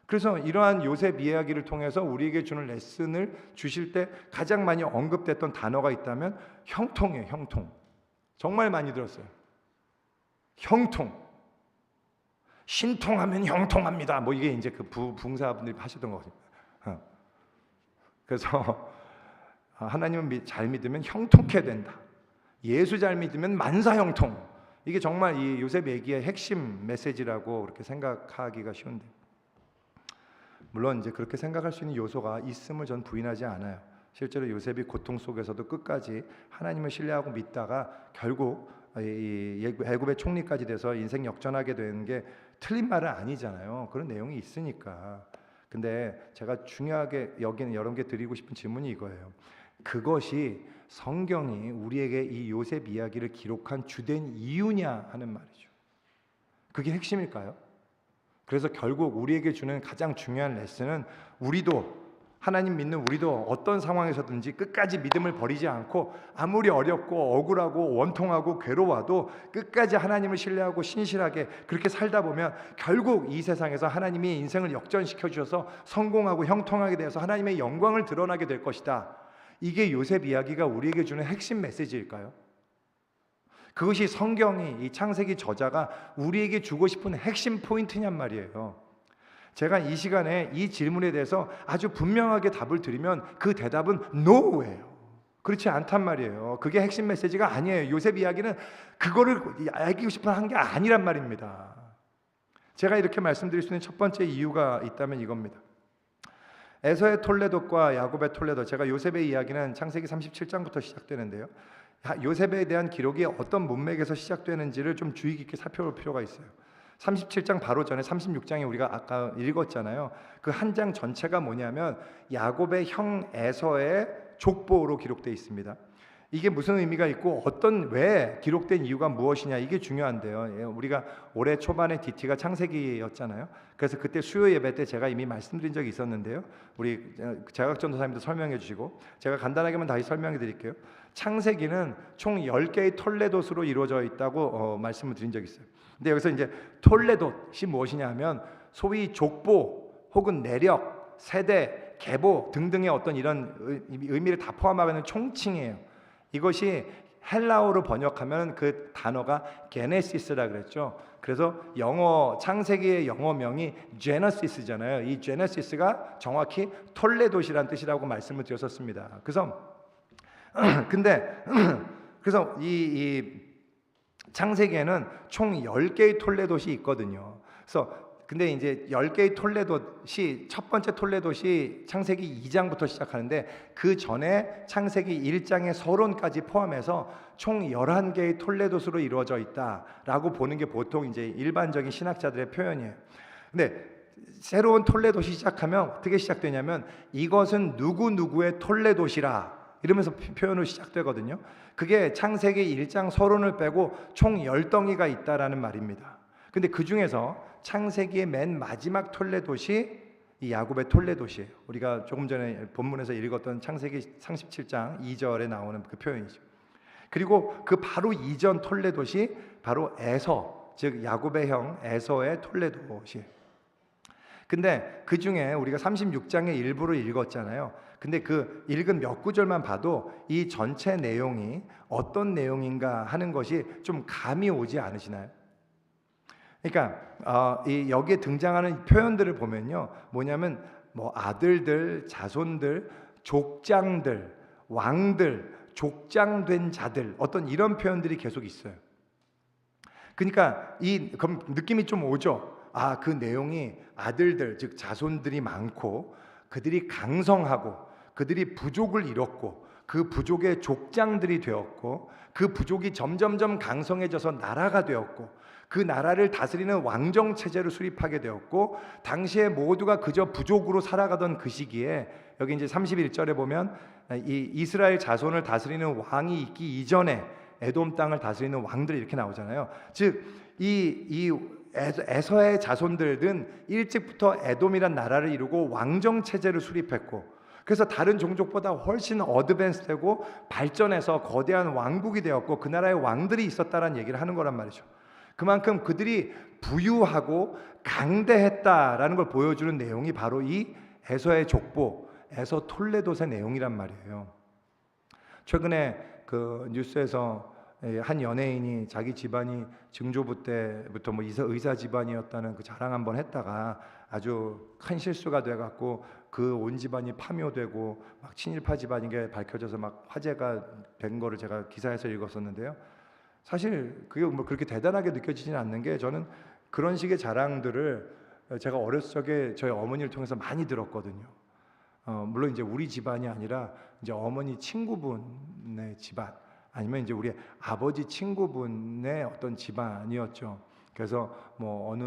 그래서 이러한 요셉 이야기를 통해서 우리에게 주는 레슨을 주실 때 가장 많이 언급됐던 단어가 있다면 형통이에요. 형통. 정말 많이 들었어요. 형통. 신통하면 형통합니다. 뭐 이게 이제 그 부흥사분들이 하시던 거거든요. 그래서 하나님은 잘 믿으면 형통케 된다. 예수 잘 믿으면 만사형통. 이게 정말 이 요셉 얘기의 핵심 메시지라고 그렇게 생각하기가 쉬운데, 물론 이제 그렇게 생각할 수 있는 요소가 있음을 전 부인하지 않아요. 실제로 요셉이 고통 속에서도 끝까지 하나님을 신뢰하고 믿다가 결국 애굽의 총리까지 돼서 인생 역전하게 되는 게 틀린 말은 아니잖아요. 그런 내용이 있으니까. 근데 제가 중요하게 여기는 여러분께 드리고 싶은 질문이 이거예요. 그것이 성경이 우리에게 이 요셉 이야기를 기록한 주된 이유냐 하는 말이죠. 그게 핵심일까요? 그래서 결국 우리에게 주는 가장 중요한 레슨은, 우리도, 하나님 믿는 우리도 어떤 상황에서든지 끝까지 믿음을 버리지 않고 아무리 어렵고 억울하고 원통하고 괴로워도 끝까지 하나님을 신뢰하고 신실하게 그렇게 살다 보면 결국 이 세상에서 하나님이 인생을 역전시켜 주셔서 성공하고 형통하게 되어서 하나님의 영광을 드러나게 될 것이다. 이게 요셉 이야기가 우리에게 주는 핵심 메시지일까요? 그것이 성경이, 이 창세기 저자가 우리에게 주고 싶은 핵심 포인트냔 말이에요. 제가 이 시간에 이 질문에 대해서 아주 분명하게 답을 드리면 그 대답은 NO예요. 그렇지 않단 말이에요. 그게 핵심 메시지가 아니에요. 요셉 이야기는 그거를 알고 싶어 한 게 아니란 말입니다. 제가 이렇게 말씀드릴 수 있는 첫 번째 이유가 있다면 이겁니다. 에서의 톨레도과 야곱의 톨레도, 제가 요셉의 이야기는 창세기 37장부터 시작되는데요. 요셉에 대한 기록이 어떤 문맥에서 시작되는지를 좀 주의 깊게 살펴볼 필요가 있어요. 37장 바로 전에 36장에 우리가 아까 읽었잖아요. 그 한 장 전체가 뭐냐면 야곱의 형 에서의 족보로 기록되어 있습니다. 이게 무슨 의미가 있고 왜 기록된 이유가 무엇이냐, 이게 중요한데요. 우리가 올해 초반에 DT가 창세기였잖아요. 그래서 그때 수요 예배 때 제가 이미 말씀드린 적이 있었는데요. 우리 재학전도사님도 설명해 주시고 제가 간단하게만 다시 설명해 드릴게요. 창세기는 총 10개의 톨레도스로 이루어져 있다고 말씀을 드린 적이 있어요. 근데 여기서 이제 톨레도시 무엇이냐 하면 소위 족보 혹은 내력, 세대, 계보 등등의 어떤 이런 의미를 다 포함하는 총칭이에요. 이것이 헬라어로 번역하면 그 단어가 게네시스라 그랬죠. 그래서 영어 창세기의 영어명이 제너시스잖아요. 이 제너시스가 정확히 톨레도시란 뜻이라고 말씀을 드렸었습니다. 그래서 이 창세기에는 총 10개의 톨레도시 있거든요. 근데 이제 10개의 톨레도시, 첫 번째 톨레도시 창세기 2장부터 시작하는데 그 전에 창세기 1장의 서론까지 포함해서 총 11개의 톨레도스로 이루어져 있다라고 보는 게 보통 이제 일반적인 신학자들의 표현이에요. 근데 새로운 톨레도시 시작하면 어떻게 시작되냐면 이것은 누구누구의 톨레도시라 이러면서 표현으로 시작되거든요. 그게 창세기 1장 서론을 빼고 총 10덩이가 있다라는 말입니다. 근데 그 중에서 창세기의 맨 마지막 톨레도시 이 야곱의 톨레도시예요. 우리가 조금 전에 본문에서 읽었던 창세기 37장 2절에 나오는 그 표현이죠. 그리고 그 바로 이전 톨레도시 바로 에서, 즉 야곱의 형 에서의 톨레도시. 근데 그 중에 우리가 36장의 일부를 읽었잖아요. 근데 그 읽은 몇 구절만 봐도 이 전체 내용이 어떤 내용인가 하는 것이 좀 감이 오지 않으시나요? 그러니까 여기에 등장하는 표현들을 보면요, 뭐냐면 뭐 아들들, 자손들, 족장들, 왕들, 족장된 자들, 어떤 이런 표현들이 계속 있어요. 그러니까 그럼 느낌이 좀 오죠. 그 내용이 아들들, 즉 자손들이 많고 그들이 강성하고 그들이 부족을 이뤘고 그 부족의 족장들이 되었고 그 부족이 점점점 강성해져서 나라가 되었고 그 나라를 다스리는 왕정 체제를 수립하게 되었고 당시에 모두가 그저 부족으로 살아가던 그 시기에 여기 이제 31절에 보면 이 이스라엘 자손을 다스리는 왕이 있기 이전에 에돔 땅을 다스리는 왕들이 이렇게 나오잖아요. 즉 이 에서의 자손들은 일찍부터 에돔이란 나라를 이루고 왕정 체제를 수립했고 그래서 다른 종족보다 훨씬 어드밴스되고 발전해서 거대한 왕국이 되었고 그 나라에 왕들이 있었다라는 얘기를 하는 거란 말이죠. 그만큼 그들이 부유하고 강대했다라는 걸 보여주는 내용이 바로 이 에서의 족보, 에서 톨레도의 내용이란 말이에요. 최근에 그 뉴스에서 한 연예인이 자기 집안이 증조부 때부터 뭐 의사 집안이었다는 그 자랑 한번 했다가 아주 큰 실수가 돼갖고 그 온 집안이 파묘되고 막 친일파 집안인 게 밝혀져서 막 화제가 된 거를 제가 기사에서 읽었었는데요. 사실 그게 뭐 그렇게 대단하게 느껴지지는 않는 게 저는 그런 식의 자랑들을 제가 어렸을 적에 저희 어머니를 통해서 많이 들었거든요. 물론 이제 우리 집안이 아니라 이제 어머니 친구분의 집안 아니면 이제 우리 아버지 친구분의 어떤 집안이었죠. 그래서 뭐 어느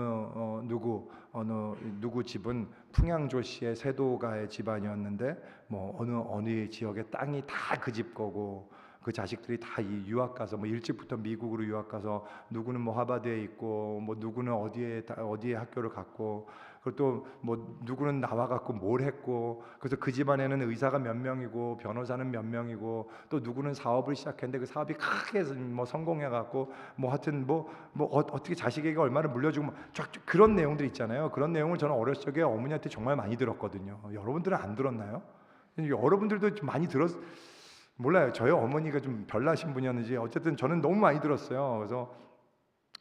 누구 집은 풍양조씨의 세도가의 집안이었는데 뭐 어느 지역의 땅이 다 그 집 거고 그 자식들이 다 유학 가서 뭐 일찍부터 미국으로 유학 가서 누구는 뭐 하버드에 있고 뭐 누구는 어디에 학교를 갔고 그리고 또 뭐 누구는 나와 갖고 뭘 했고 그래서 그 집안에는 의사가 몇 명이고 변호사는 몇 명이고 또 누구는 사업을 시작했는데 그 사업이 크게 뭐 성공해 갖고 뭐 하여튼 어떻게 자식에게 얼마를 물려주고 뭐 그런 내용들 있잖아요. 그런 내용을 저는 어렸을 적에 어머니한테 정말 많이 들었거든요. 여러분들은 안 들었나요? 여러분들도 좀 많이 몰라요. 저희 어머니가 좀 별나신 분이었는지 어쨌든 저는 너무 많이 들었어요. 그래서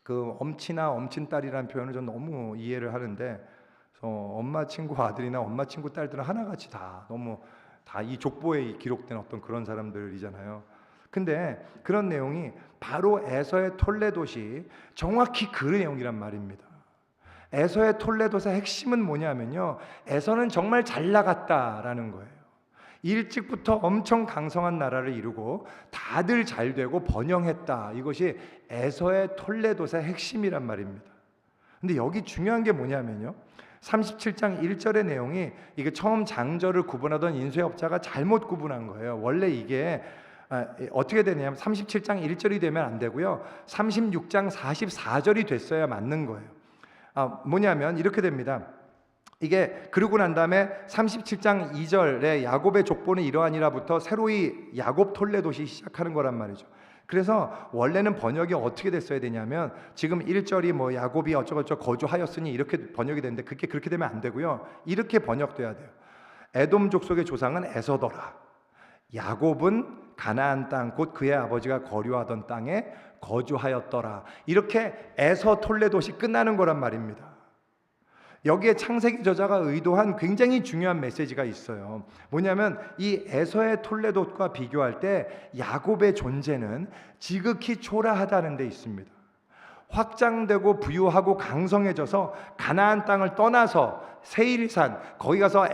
그 엄친아 엄친딸이라는 표현을 저는 너무 이해를 하는데 엄마 친구 아들이나 엄마 친구 딸들은 하나같이 다 너무 다 이 족보에 기록된 어떤 그런 사람들이잖아요. 근데 그런 내용이 바로 에서의 톨레도시 정확히 그 내용이란 말입니다. 에서의 톨레도의 핵심은 뭐냐면요, 에서는 정말 잘 나갔다라는 거예요. 일찍부터 엄청 강성한 나라를 이루고 다들 잘 되고 번영했다. 이것이 에서의 톨레도의 핵심이란 말입니다. 근데 여기 중요한 게 뭐냐면요, 37장 1절의 내용이 이게 처음 장절을 구분하던 인쇄업자가 잘못 구분한 거예요. 원래 이게 어떻게 되냐면 37장 1절이 되면 안 되고요, 36장 44절이 됐어야 맞는 거예요. 뭐냐면 이렇게 됩니다. 이게 그러고 난 다음에 37장 2절에 야곱의 족보는 이러하니라부터 새로이 야곱 톨레도시 시작하는 거란 말이죠. 그래서 원래는 번역이 어떻게 됐어야 되냐면, 지금 1절이 뭐 야곱이 어쩌고저쩌고 거주하였으니 이렇게 번역이 되는데, 그렇게 되면 안 되고요, 이렇게 번역돼야 돼요. 에돔 족속의 조상은 에서더라. 야곱은 가나안 땅 곧 그의 아버지가 거류하던 땅에 거주하였더라. 이렇게 에서 톨레도시 끝나는 거란 말입니다. 여기에 창세기 저자가 의도한 굉장히 중요한 메시지가 있어요. 뭐냐면 이 에서의 톨레도과 비교할 때 야곱의 존재는 지극히 초라하다는 데 있습니다. 확장되고 부유하고 강성해져서 가나안 땅을 떠나서 세일산, 거기 가서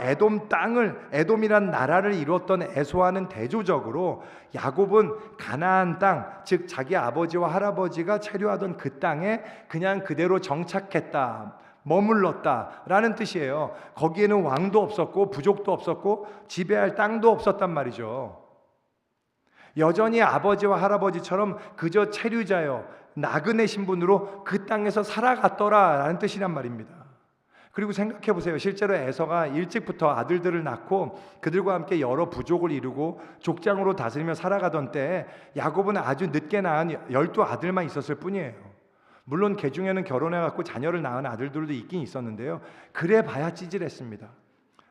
에돔이란 나라를 이루었던 에서와는 대조적으로 야곱은 가나안 땅, 즉 자기 아버지와 할아버지가 체류하던 그 땅에 그냥 그대로 정착했다, 머물렀다라는 뜻이에요. 거기에는 왕도 없었고 부족도 없었고 지배할 땅도 없었단 말이죠. 여전히 아버지와 할아버지처럼 그저 체류자요, 나그네 신분으로 그 땅에서 살아갔더라라는 뜻이란 말입니다. 그리고 생각해 보세요. 실제로 에서가 일찍부터 아들들을 낳고 그들과 함께 여러 부족을 이루고 족장으로 다스리며 살아가던 때에 야곱은 아주 늦게 낳은 12아들만 있었을 뿐이에요. 물론 그 중에는 결혼해갖고 자녀를 낳은 아들들도 있긴 있었는데요, 그래 봐야 찌질했습니다.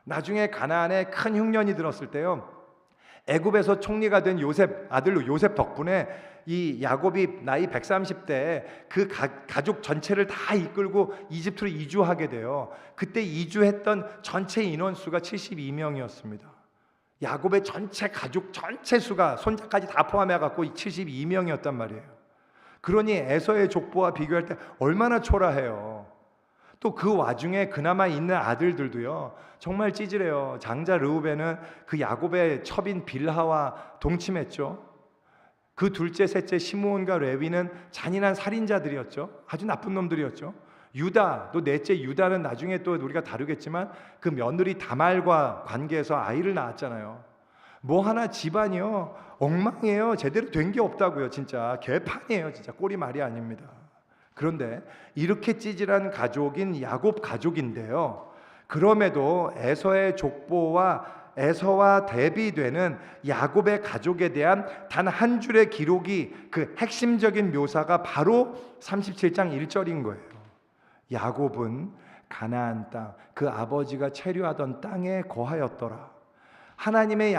나중에 가나안에 큰 흉년이 들었을 때요, 애굽에서 총리가 된 아들 요셉 덕분에 이 야곱이 나이 130대에 그 가족 전체를 다 이끌고 이집트로 이주하게 돼요. 그때 이주했던 전체 인원수가 72명이었습니다. 야곱의 전체 가족 전체 수가 손자까지 다 포함해 갖고 72명이었단 말이에요. 그러니 에서의 족보와 비교할 때 얼마나 초라해요. 또 그 와중에 그나마 있는 아들들도요, 정말 찌질해요. 장자 르우벤은 그 야곱의 첩인 빌하와 동침했죠. 그 둘째 셋째 시므온과 레위는 잔인한 살인자들이었죠. 아주 나쁜 놈들이었죠. 유다, 또 넷째 유다는 나중에 또 우리가 다루겠지만 그 며느리 다말과 관계해서 아이를 낳았잖아요. 뭐 하나 집안이요 엉망이에요. 제대로 된 게 없다고요. 진짜 개판이에요. 진짜 꼴이 말이 아닙니다. 그런데 이렇게 찌질한 가족인 야곱 가족인데요, 그럼에도 에서의 족보와 에서와 대비되는 야곱의 가족에 대한 단 한 줄의 기록이, 그 핵심적인 묘사가 바로 37장 1절인 거예요. 야곱은 가나안 땅, 그 아버지가 체류하던 땅에 거하였더라. 하나님의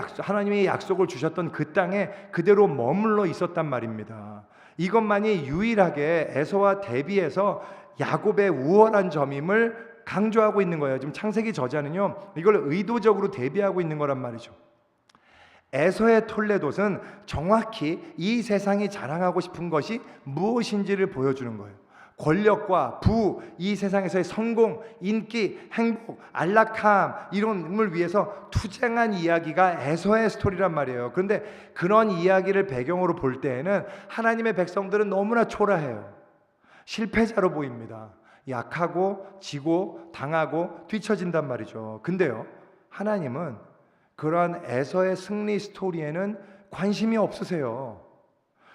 약속을 주셨던 그 땅에 그대로 머물러 있었단 말입니다. 이것만이 유일하게 에서와 대비해서 야곱의 우월한 점임을 강조하고 있는 거예요. 지금 창세기 저자는요, 이걸 의도적으로 대비하고 있는 거란 말이죠. 에서의 톨레돗은 정확히 이 세상이 자랑하고 싶은 것이 무엇인지를 보여주는 거예요. 권력과 부, 이 세상에서의 성공, 인기, 행복, 안락함, 이런을 위해서 투쟁한 이야기가 에서의 스토리란 말이에요. 그런데 그런 이야기를 배경으로 볼 때에는 하나님의 백성들은 너무나 초라해요. 실패자로 보입니다. 약하고 지고 당하고 뒤처진단 말이죠. 근데요, 하나님은 그러한 에서의 승리 스토리에는 관심이 없으세요.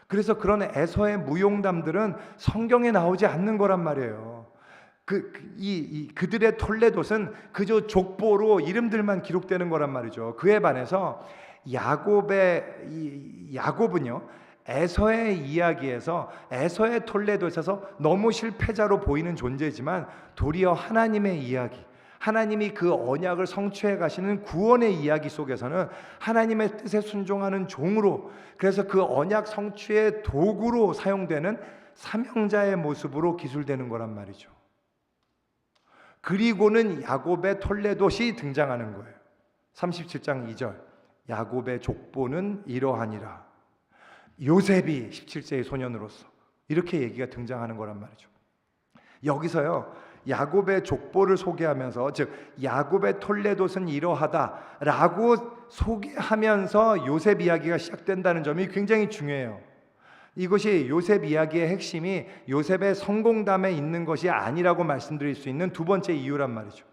그래서 그런 에서의 무용담들은 성경에 나오지 않는 거란 말이에요. 그들의 톨레돗은 그저 족보로 이름들만 기록되는 거란 말이죠. 그에 반해서 야곱은요, 에서의 이야기에서, 에서의 톨레돗에서 너무 실패자로 보이는 존재지만 도리어 하나님의 이야기, 하나님이 그 언약을 성취해 가시는 구원의 이야기 속에서는 하나님의 뜻에 순종하는 종으로, 그래서 그 언약 성취의 도구로 사용되는 사명자의 모습으로 기술되는 거란 말이죠. 그리고는 야곱의 톨레돗이 등장하는 거예요. 37장 2절, 야곱의 족보는 이러하니라. 요셉이 17세의 소년으로서, 이렇게 얘기가 등장하는 거란 말이죠. 여기서요, 야곱의 족보를 소개하면서, 즉 야곱의 톨레도스는 이러하다라고 소개하면서 요셉 이야기가 시작된다는 점이 굉장히 중요해요. 이것이 요셉 이야기의 핵심이 요셉의 성공담에 있는 것이 아니라고 말씀드릴 수 있는 두 번째 이유란 말이죠.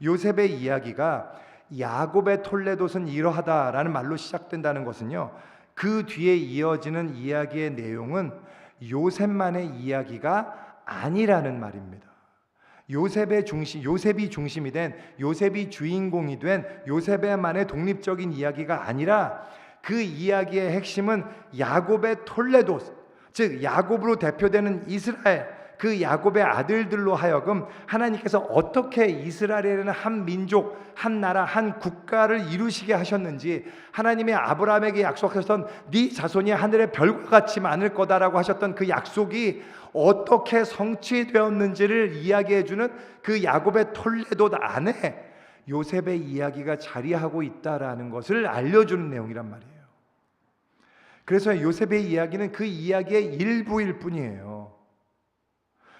요셉의 이야기가 야곱의 톨레도스는 이러하다라는 말로 시작된다는 것은요, 그 뒤에 이어지는 이야기의 내용은 요셉만의 이야기가 아니라는 말입니다. 요셉이 중심이 된, 요셉이 주인공이 된 요셉의만의 독립적인 이야기가 아니라 그 이야기의 핵심은 야곱의 톨레도스, 즉 야곱으로 대표되는 이스라엘, 그 야곱의 아들들로 하여금 하나님께서 어떻게 이스라엘이라는 한 민족, 한 나라, 한 국가를 이루시게 하셨는지, 하나님의 아브라함에게 약속하셨던 네 자손이 하늘의 별과 같이 많을 거다라고 하셨던 그 약속이 어떻게 성취되었는지를 이야기해주는 그 야곱의 톨레도 안에 요셉의 이야기가 자리하고 있다라는 것을 알려주는 내용이란 말이에요. 그래서 요셉의 이야기는 그 이야기의 일부일 뿐이에요.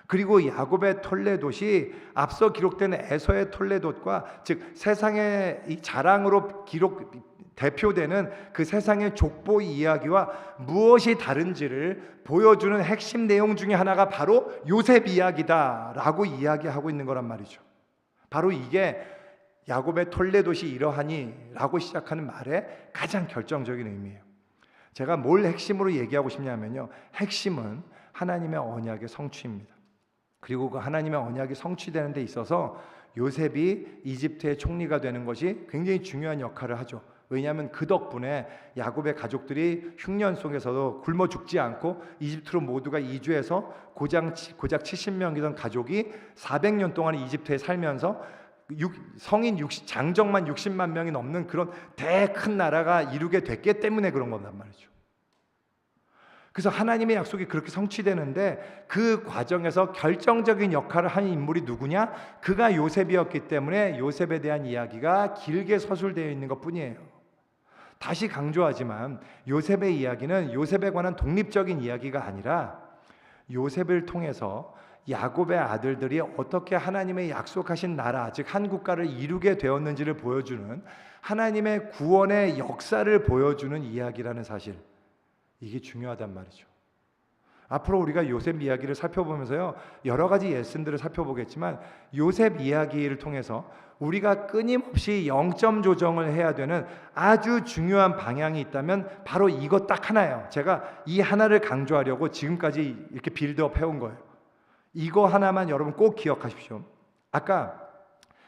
그리고 야곱의 톨레돗이 앞서 기록된 에서의 톨레돗과, 즉 세상의 이 자랑으로 대표되는 그 세상의 족보 이야기와 무엇이 다른지를 보여주는 핵심 내용 중에 하나가 바로 요셉 이야기다라고 이야기하고 있는 거란 말이죠. 바로 이게 야곱의 톨레돗이 이러하니 라고 시작하는 말의 가장 결정적인 의미예요. 제가 뭘 핵심으로 얘기하고 싶냐면요, 핵심은 하나님의 언약의 성취입니다. 그리고 그 하나님의 언약이 성취되는 데 있어서 요셉이 이집트의 총리가 되는 것이 굉장히 중요한 역할을 하죠. 왜냐하면 그 덕분에 야곱의 가족들이 흉년 속에서도 굶어 죽지 않고 이집트로 모두가 이주해서 고작 70명이던 가족이 400년 동안 이집트에 살면서 장정만 60만 명이 넘는 그런 큰 나라가 이루게 됐기 때문에 그런 거란 말이죠. 그래서 하나님의 약속이 그렇게 성취되는데 그 과정에서 결정적인 역할을 한 인물이 누구냐? 그가 요셉이었기 때문에 요셉에 대한 이야기가 길게 서술되어 있는 것뿐이에요. 다시 강조하지만 요셉의 이야기는 요셉에 관한 독립적인 이야기가 아니라 요셉을 통해서 야곱의 아들들이 어떻게 하나님의 약속하신 나라, 즉 한 국가를 이루게 되었는지를 보여주는, 하나님의 구원의 역사를 보여주는 이야기라는 사실, 이게 중요하단 말이죠. 앞으로 우리가 요셉 이야기를 살펴보면서요, 여러 가지 예언들을 살펴보겠지만 요셉 이야기를 통해서 우리가 끊임없이 영점 조정을 해야 되는 아주 중요한 방향이 있다면 바로 이것 딱 하나예요. 제가 이 하나를 강조하려고 지금까지 이렇게 빌드업 해온 거예요. 이거 하나만 여러분 꼭 기억하십시오. 아까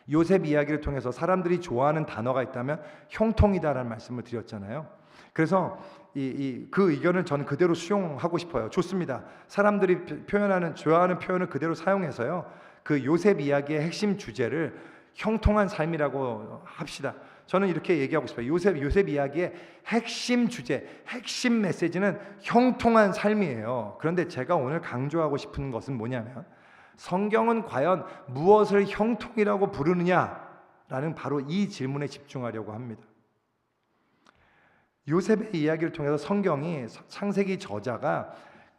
요셉 이야기를 통해서 사람들이 좋아하는 단어가 있다면 형통이다라는 말씀을 드렸잖아요. 그래서 그 의견을 저는 그대로 수용하고 싶어요. 좋습니다. 사람들이 좋아하는 표현을 그대로 사용해서요, 그 요셉 이야기의 핵심 주제를 형통한 삶이라고 합시다. 저는 이렇게 얘기하고 싶어요. 요셉 이야기의 핵심 주제, 핵심 메시지는 형통한 삶이에요. 그런데 제가 오늘 강조하고 싶은 것은 뭐냐면, 성경은 과연 무엇을 형통이라고 부르느냐라는 바로 이 질문에 집중하려고 합니다. 요셉의 이야기를 통해서 성경이, 창세기 저자가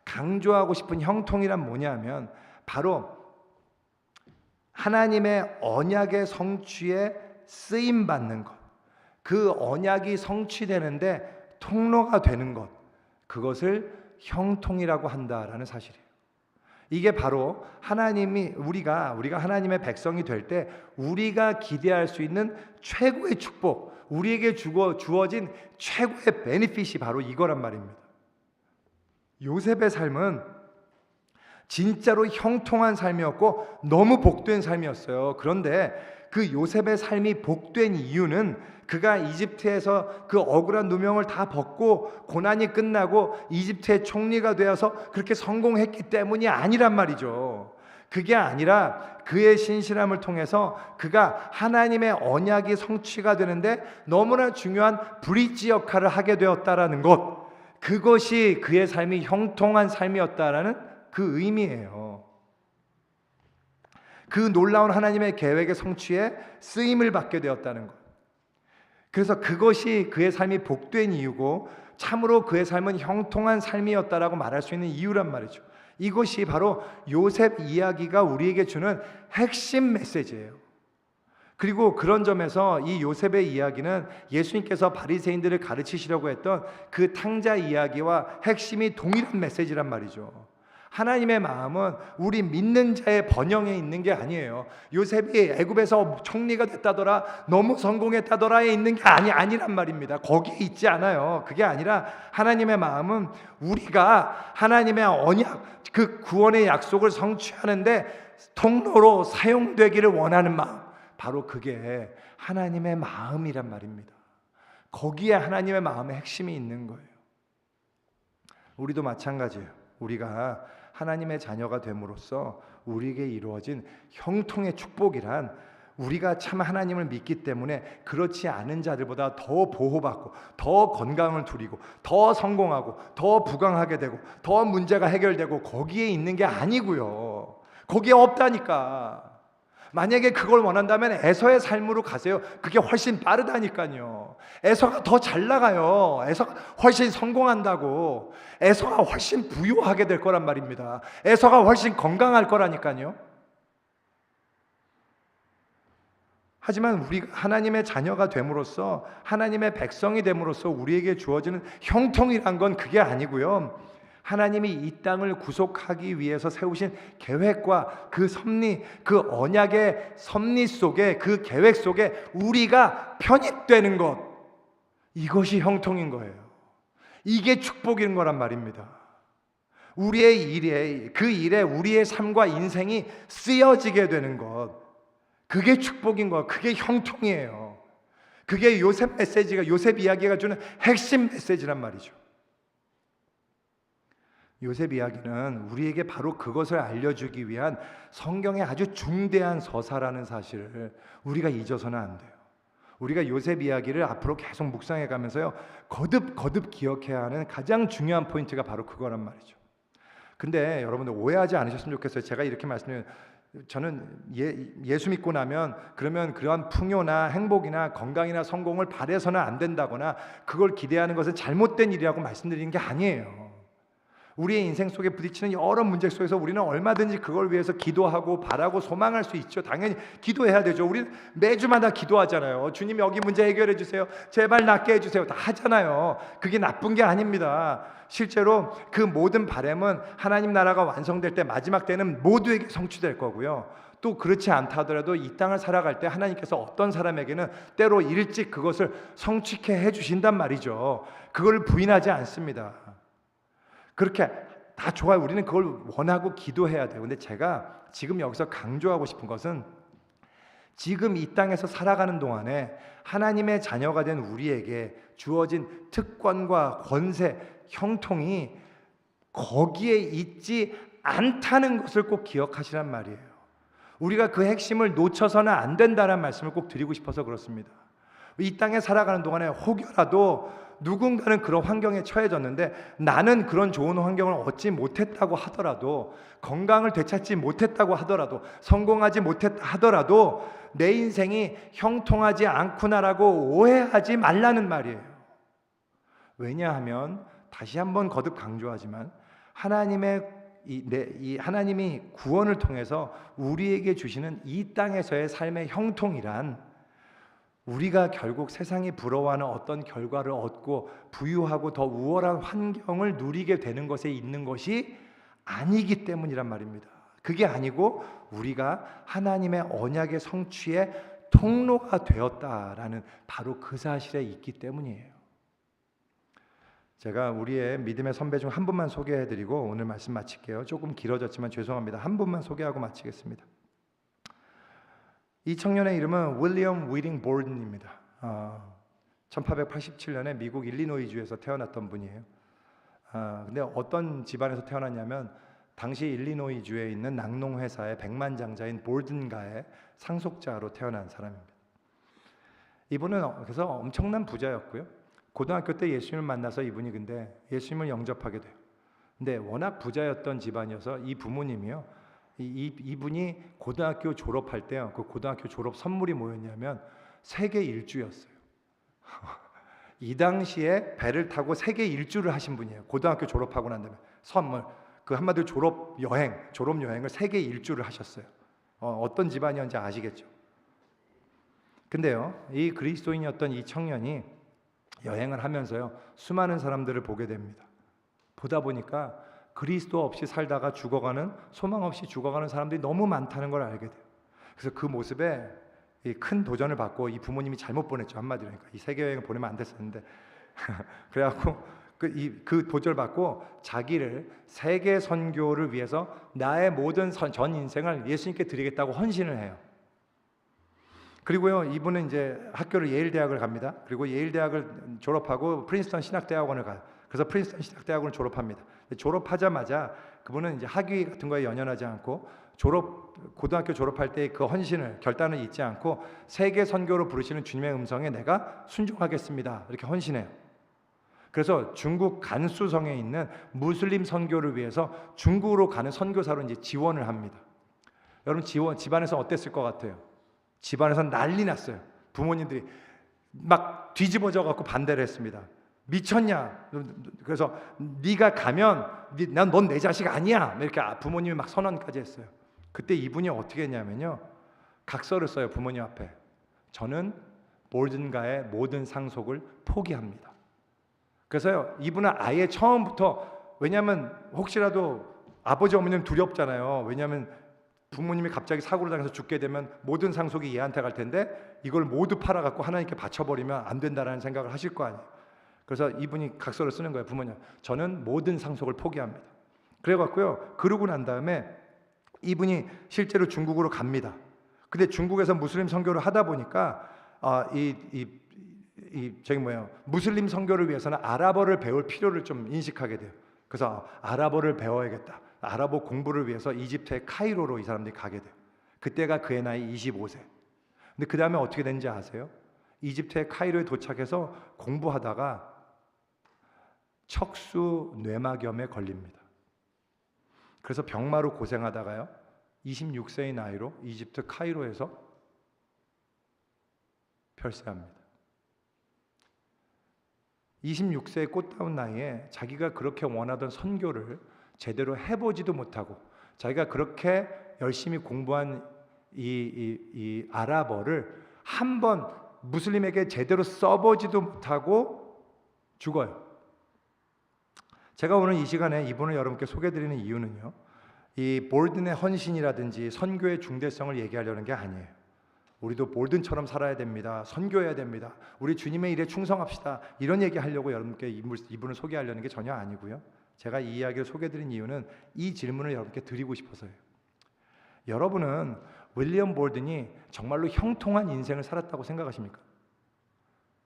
강조하고 싶은 형통이란 뭐냐면 바로 하나님의 언약의 성취에 쓰임받는 것, 그 언약이 성취되는데 통로가 되는 것, 그것을 형통이라고 한다라는 사실이에요. 이게 바로 우리가 하나님의 백성이 될 때 우리가 기대할 수 있는 최고의 축복, 우리에게 주어진 최고의 베니핏이 바로 이거란 말입니다. 요셉의 삶은 진짜로 형통한 삶이었고 너무 복된 삶이었어요. 그런데 그 요셉의 삶이 복된 이유는 그가 이집트에서 그 억울한 누명을 다 벗고 고난이 끝나고 이집트의 총리가 되어서 그렇게 성공했기 때문이 아니란 말이죠. 그게 아니라 그의 신실함을 통해서 그가 하나님의 언약이 성취가 되는데 너무나 중요한 브릿지 역할을 하게 되었다라는 것, 그것이 그의 삶이 형통한 삶이었다라는 그 의미예요. 그 놀라운 하나님의 계획의 성취에 쓰임을 받게 되었다는 것, 그래서 그것이 그의 삶이 복된 이유고 참으로 그의 삶은 형통한 삶이었다라고 말할 수 있는 이유란 말이죠. 이것이 바로 요셉 이야기가 우리에게 주는 핵심 메시지예요. 그리고 그런 점에서 이 요셉의 이야기는 예수님께서 바리새인들을 가르치시려고 했던 그 탕자 이야기와 핵심이 동일한 메시지란 말이죠. 하나님의 마음은 우리 믿는 자의 번영에 있는 게 아니에요. 요셉이 애굽에서 총리가 됐다더라, 너무 성공했다더라에 있는 게 아니란 말입니다. 거기에 있지 않아요. 그게 아니라 하나님의 마음은 우리가 하나님의 언약, 그 구원의 약속을 성취하는데 통로로 사용되기를 원하는 마음, 바로 그게 하나님의 마음이란 말입니다. 거기에 하나님의 마음의 핵심이 있는 거예요. 우리도 마찬가지예요. 우리가 하나님의 자녀가 됨으로써 우리에게 이루어진 형통의 축복이란, 우리가 참 하나님을 믿기 때문에 그렇지 않은 자들보다 더 보호받고 더 건강을 누리고 더 성공하고 더 부강하게 되고 더 문제가 해결되고 거기에 있는 게 아니고요. 거기에 없다니까. 만약에 그걸 원한다면 에서의 삶으로 가세요. 그게 훨씬 빠르다니까요. 에서가 더 잘 나가요. 에서가 훨씬 성공한다고. 에서가 훨씬 부유하게 될 거란 말입니다. 에서가 훨씬 건강할 거라니까요. 하지만 우리가 하나님의 자녀가 됨으로써, 하나님의 백성이 됨으로써 우리에게 주어지는 형통이란 건 그게 아니고요. 하나님이 이 땅을 구속하기 위해서 세우신 계획과 그 섭리, 그 언약의 섭리 속에, 그 계획 속에 우리가 편입되는 것, 이것이 형통인 거예요. 이게 축복인 거란 말입니다. 우리의 일에, 그 일에 우리의 삶과 인생이 쓰여지게 되는 것, 그게 축복인 거예요. 그게 형통이에요. 그게 요셉 메시지가, 요셉 이야기가 주는 핵심 메시지란 말이죠. 요셉 이야기는 우리에게 바로 그것을 알려주기 위한 성경의 아주 중대한 서사라는 사실을 우리가 잊어서는 안 돼요. 우리가 요셉 이야기를 앞으로 계속 묵상해 가면서요, 거듭 기억해야 하는 가장 중요한 포인트가 바로 그거란 말이죠. 근데 여러분들 오해하지 않으셨으면 좋겠어요. 제가 이렇게 말씀드리면, 저는 예수 믿고 나면 그러면 그러한 풍요나 행복이나 건강이나 성공을 바래서는 안 된다거나 그걸 기대하는 것은 잘못된 일이라고 말씀드리는 게 아니에요. 우리의 인생 속에 부딪히는 여러 문제 속에서 우리는 얼마든지 그걸 위해서 기도하고 바라고 소망할 수 있죠. 당연히 기도해야 되죠. 우리는 매주마다 기도하잖아요. 주님, 여기 문제 해결해 주세요. 제발 낫게 해주세요. 다 하잖아요. 그게 나쁜 게 아닙니다. 실제로 그 모든 바람은 하나님 나라가 완성될 때, 마지막 때는 모두에게 성취될 거고요. 또 그렇지 않다 하더라도 이 땅을 살아갈 때 하나님께서 어떤 사람에게는 때로 일찍 그것을 성취케 해주신단 말이죠. 그걸 부인하지 않습니다. 그렇게 다 좋아요. 우리는 그걸 원하고 기도해야 돼요. 근데 제가 지금 여기서 강조하고 싶은 것은, 지금 이 땅에서 살아가는 동안에 하나님의 자녀가 된 우리에게 주어진 특권과 권세, 형통이 거기에 있지 않다는 것을 꼭 기억하시란 말이에요. 우리가 그 핵심을 놓쳐서는 안 된다는 말씀을 꼭 드리고 싶어서 그렇습니다. 이 땅에 살아가는 동안에 혹여라도 누군가는 그런 환경에 처해졌는데 나는 그런 좋은 환경을 얻지 못했다고 하더라도, 건강을 되찾지 못했다고 하더라도, 성공하지 못했다 하더라도 내 인생이 형통하지 않구나라고 오해하지 말라는 말이에요. 왜냐하면 다시 한번 거듭 강조하지만 하나님이 구원을 통해서 우리에게 주시는 이 땅에서의 삶의 형통이란, 우리가 결국 세상이 부러워하는 어떤 결과를 얻고 부유하고 더 우월한 환경을 누리게 되는 것에 있는 것이 아니기 때문이란 말입니다. 그게 아니고 우리가 하나님의 언약의 성취의 통로가 되었다라는 바로 그 사실에 있기 때문이에요. 제가 우리의 믿음의 선배 중 한 분만 소개해드리고 오늘 말씀 마칠게요. 조금 길어졌지만 죄송합니다. 한 분만 소개하고 마치겠습니다. 이 청년의 이름은 윌리엄 위링 볼든입니다. 1887년에 미국 일리노이주에서 태어났던 분이에요. 근데 어떤 집안에서 태어났냐면 당시 일리노이주에 있는 낙농회사의 백만장자인 볼든가의 상속자로 태어난 사람입니다. 이분은 그래서 엄청난 부자였고요. 고등학교 때 예수님을 만나서 이분이 근데 예수님을 영접하게 돼요. 근데 워낙 부자였던 집안이어서 이 부모님이요, 이분이 고등학교 졸업할 때요, 그 고등학교 졸업 선물이 뭐였냐면 세계 일주였어요. 이 당시에 배를 타고 세계 일주를 하신 분이에요. 고등학교 졸업하고 난 다음에 선물. 그 한마디로 졸업 여행을 세계 일주를 하셨어요. 어떤 집안이었는지 아시겠죠? 근데요, 이 그리스도인이었던 이 청년이 여행을 하면서요, 수많은 사람들을 보게 됩니다. 보다 보니까 그리스도 없이 살다가 죽어가는, 소망 없이 죽어가는 사람들이 너무 많다는 걸 알게 돼요. 그래서 그 모습에 이 큰 도전을 받고, 이 부모님이 잘못 보냈죠, 한마디로. 그러니까 이 세계 여행을 보내면 안 됐었는데 그래갖고 그 도전을 받고 자기를 세계 선교를 위해서 나의 모든 전 인생을 예수님께 드리겠다고 헌신을 해요. 그리고요, 이분은 이제 학교를 예일 대학을 갑니다. 그리고 예일 대학을 졸업하고 프린스턴 신학대학원을 가요. 그래서 프린스턴 신학대학원을 졸업합니다. 졸업하자마자 그분은 이제 학위 같은 거에 연연하지 않고 고등학교 졸업할 때 그 헌신을, 결단을 잊지 않고 세계 선교로 부르시는 주님의 음성에 내가 순종하겠습니다, 이렇게 헌신해요. 그래서 중국 간수성에 있는 무슬림 선교를 위해서 중국으로 가는 선교사로 이제 지원을 합니다. 여러분, 집안에서 어땠을 것 같아요? 집안에서 난리 났어요. 부모님들이 막 뒤집어져 갖고 반대를 했습니다. 미쳤냐? 그래서 네가 가면 넌 내 자식 아니야, 이렇게 부모님이 막 선언까지 했어요. 그때 이분이 어떻게 했냐면요, 각서를 써요. 부모님 앞에. 저는 볼든가의 모든 상속을 포기합니다. 그래서요, 이분은 아예 처음부터, 왜냐하면 혹시라도 아버지 어머니는 두렵잖아요. 왜냐하면 부모님이 갑자기 사고를 당해서 죽게 되면 모든 상속이 얘한테 갈 텐데 이걸 모두 팔아갖고 하나님께 바쳐버리면 안 된다라는 생각을 하실 거 아니에요. 그래서 이분이 각서를 쓰는 거예요. 부모님, 저는 모든 상속을 포기합니다. 그래갖고요, 그러고 난 다음에 이분이 실제로 중국으로 갑니다. 근데 중국에서 무슬림 선교를 하다 보니까 무슬림 선교를 위해서는 아랍어를 배울 필요를 좀 인식하게 돼요. 그래서 아랍어를 배워야겠다. 아랍어 공부를 위해서 이집트의 카이로로 이 사람들이 가게 돼요. 그때가 그의 나이 25세. 근데 그 다음에 어떻게 된지 아세요? 이집트의 카이로에 도착해서 공부하다가 척수 뇌막염에 걸립니다. 그래서 병마로 고생하다가요, 26세의 나이로 이집트 카이로에서 별세합니다. 26세의 꽃다운 나이에 자기가 그렇게 원하던 선교를 제대로 해보지도 못하고, 자기가 그렇게 열심히 공부한 이 아랍어를 한번 무슬림에게 제대로 써보지도 못하고 죽어요. 제가 오늘 이 시간에 이분을 여러분께 소개해드리는 이유는요, 이 볼든의 헌신이라든지 선교의 중대성을 얘기하려는 게 아니에요. 우리도 볼든처럼 살아야 됩니다, 선교해야 됩니다, 우리 주님의 일에 충성합시다, 이런 얘기 하려고 여러분께 이분을 소개하려는 게 전혀 아니고요. 제가 이 이야기를 소개해드린 이유는 이 질문을 여러분께 드리고 싶어서요. 여러분은 윌리엄 볼든이 정말로 형통한 인생을 살았다고 생각하십니까?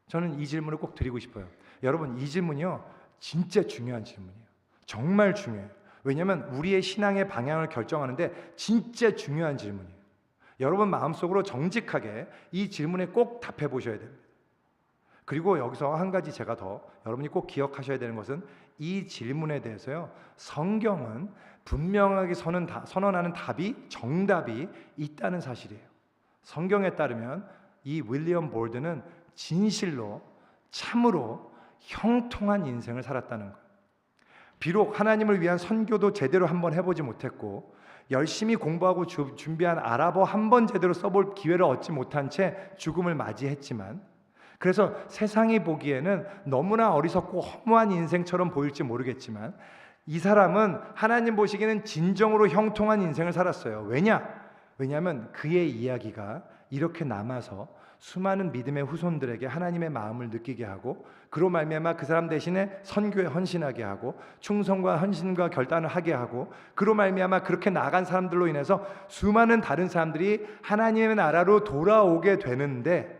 저는 이 질문을 꼭 드리고 싶어요. 여러분, 이 질문이요, 진짜 중요한 질문이에요. 정말 중요해요. 왜냐하면 우리의 신앙의 방향을 결정하는데 진짜 중요한 질문이에요. 여러분 마음속으로 정직하게 이 질문에 꼭 답해 보셔야 됩니다. 그리고 여기서 한 가지 제가 더 여러분이 꼭 기억하셔야 되는 것은, 이 질문에 대해서요, 성경은 분명하게 선언하는 정답이 있다는 사실이에요. 성경에 따르면 이 윌리엄 볼든은 진실로 참으로 형통한 인생을 살았다는 거예요. 비록 하나님을 위한 선교도 제대로 한번 해보지 못했고, 열심히 공부하고 준비한 아랍어 한 번 제대로 써볼 기회를 얻지 못한 채 죽음을 맞이했지만, 그래서 세상이 보기에는 너무나 어리석고 허무한 인생처럼 보일지 모르겠지만, 이 사람은 하나님 보시기에는 진정으로 형통한 인생을 살았어요. 왜냐하면 그의 이야기가 이렇게 남아서 수많은 믿음의 후손들에게 하나님의 마음을 느끼게 하고, 그로 말미암아 그 사람 대신에 선교에 헌신하게 하고, 충성과 헌신과 결단을 하게 하고, 그로 말미암아 그렇게 나간 사람들로 인해서 수많은 다른 사람들이 하나님의 나라로 돌아오게 되는데,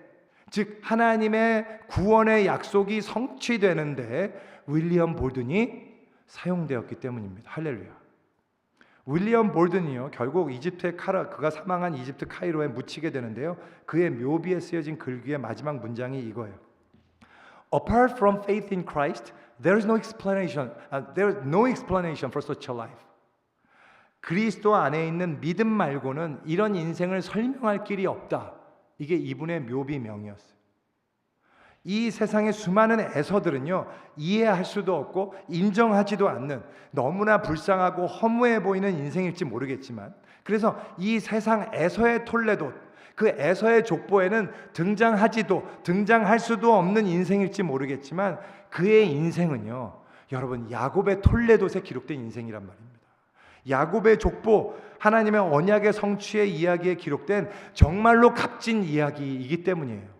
즉 하나님의 구원의 약속이 성취되는데 윌리엄 볼든이 사용되었기 때문입니다. 할렐루야. 윌리엄 볼든이요, 결국 이집트의 그가 사망한 이집트 카이로에 묻히게 되는데요, 그의 묘비에 쓰여진 글귀의 마지막 문장이 이거예요. Apart from faith in Christ, there is no explanation. There is no explanation for such a life. 그리스도 안에 있는 믿음 말고는 이런 인생을 설명할 길이 없다. 이게 이분의 묘비명이었어요. 이 세상의 수많은 에서들은요, 이해할 수도 없고 인정하지도 않는 너무나 불쌍하고 허무해 보이는 인생일지 모르겠지만, 그래서 이 세상 에서의 톨레도, 그 에서의 족보에는 등장할 수도 없는 인생일지 모르겠지만, 그의 인생은요, 여러분, 야곱의 톨레도에 기록된 인생이란 말입니다. 야곱의 족보, 하나님의 언약의 성취의 이야기에 기록된 정말로 값진 이야기이기 때문이에요.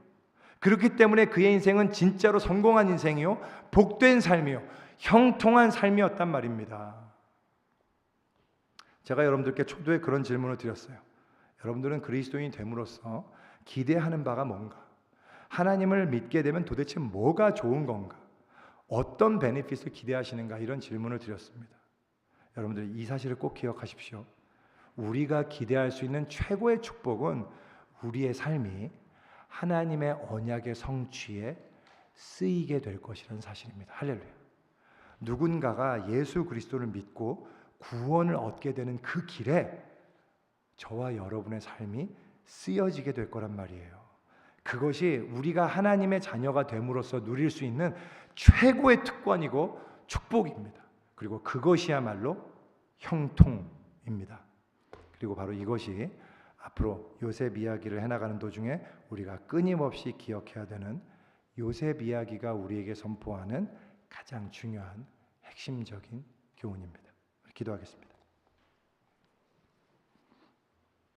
그렇기 때문에 그의 인생은 진짜로 성공한 인생이요, 복된 삶이요, 형통한 삶이었단 말입니다. 제가 여러분들께 초두에 그런 질문을 드렸어요. 여러분들은 그리스도인이 됨으로써 기대하는 바가 뭔가? 하나님을 믿게 되면 도대체 뭐가 좋은 건가? 어떤 베네핏을 기대하시는가? 이런 질문을 드렸습니다. 여러분들 이 사실을 꼭 기억하십시오. 우리가 기대할 수 있는 최고의 축복은 우리의 삶이 하나님의 언약의 성취에 쓰이게 될 것이라는 사실입니다. 할렐루야. 누군가가 예수 그리스도를 믿고 구원을 얻게 되는 그 길에 저와 여러분의 삶이 쓰여지게 될 거란 말이에요. 그것이 우리가 하나님의 자녀가 됨으로써 누릴 수 있는 최고의 특권이고 축복입니다. 그리고 그것이야말로 형통입니다. 그리고 바로 이것이 앞으로 요셉 이야기를 해나가는 도중에 우리가 끊임없이 기억해야 되는 요셉 이야기가 우리에게 선포하는 가장 중요한 핵심적인 교훈입니다. 기도하겠습니다.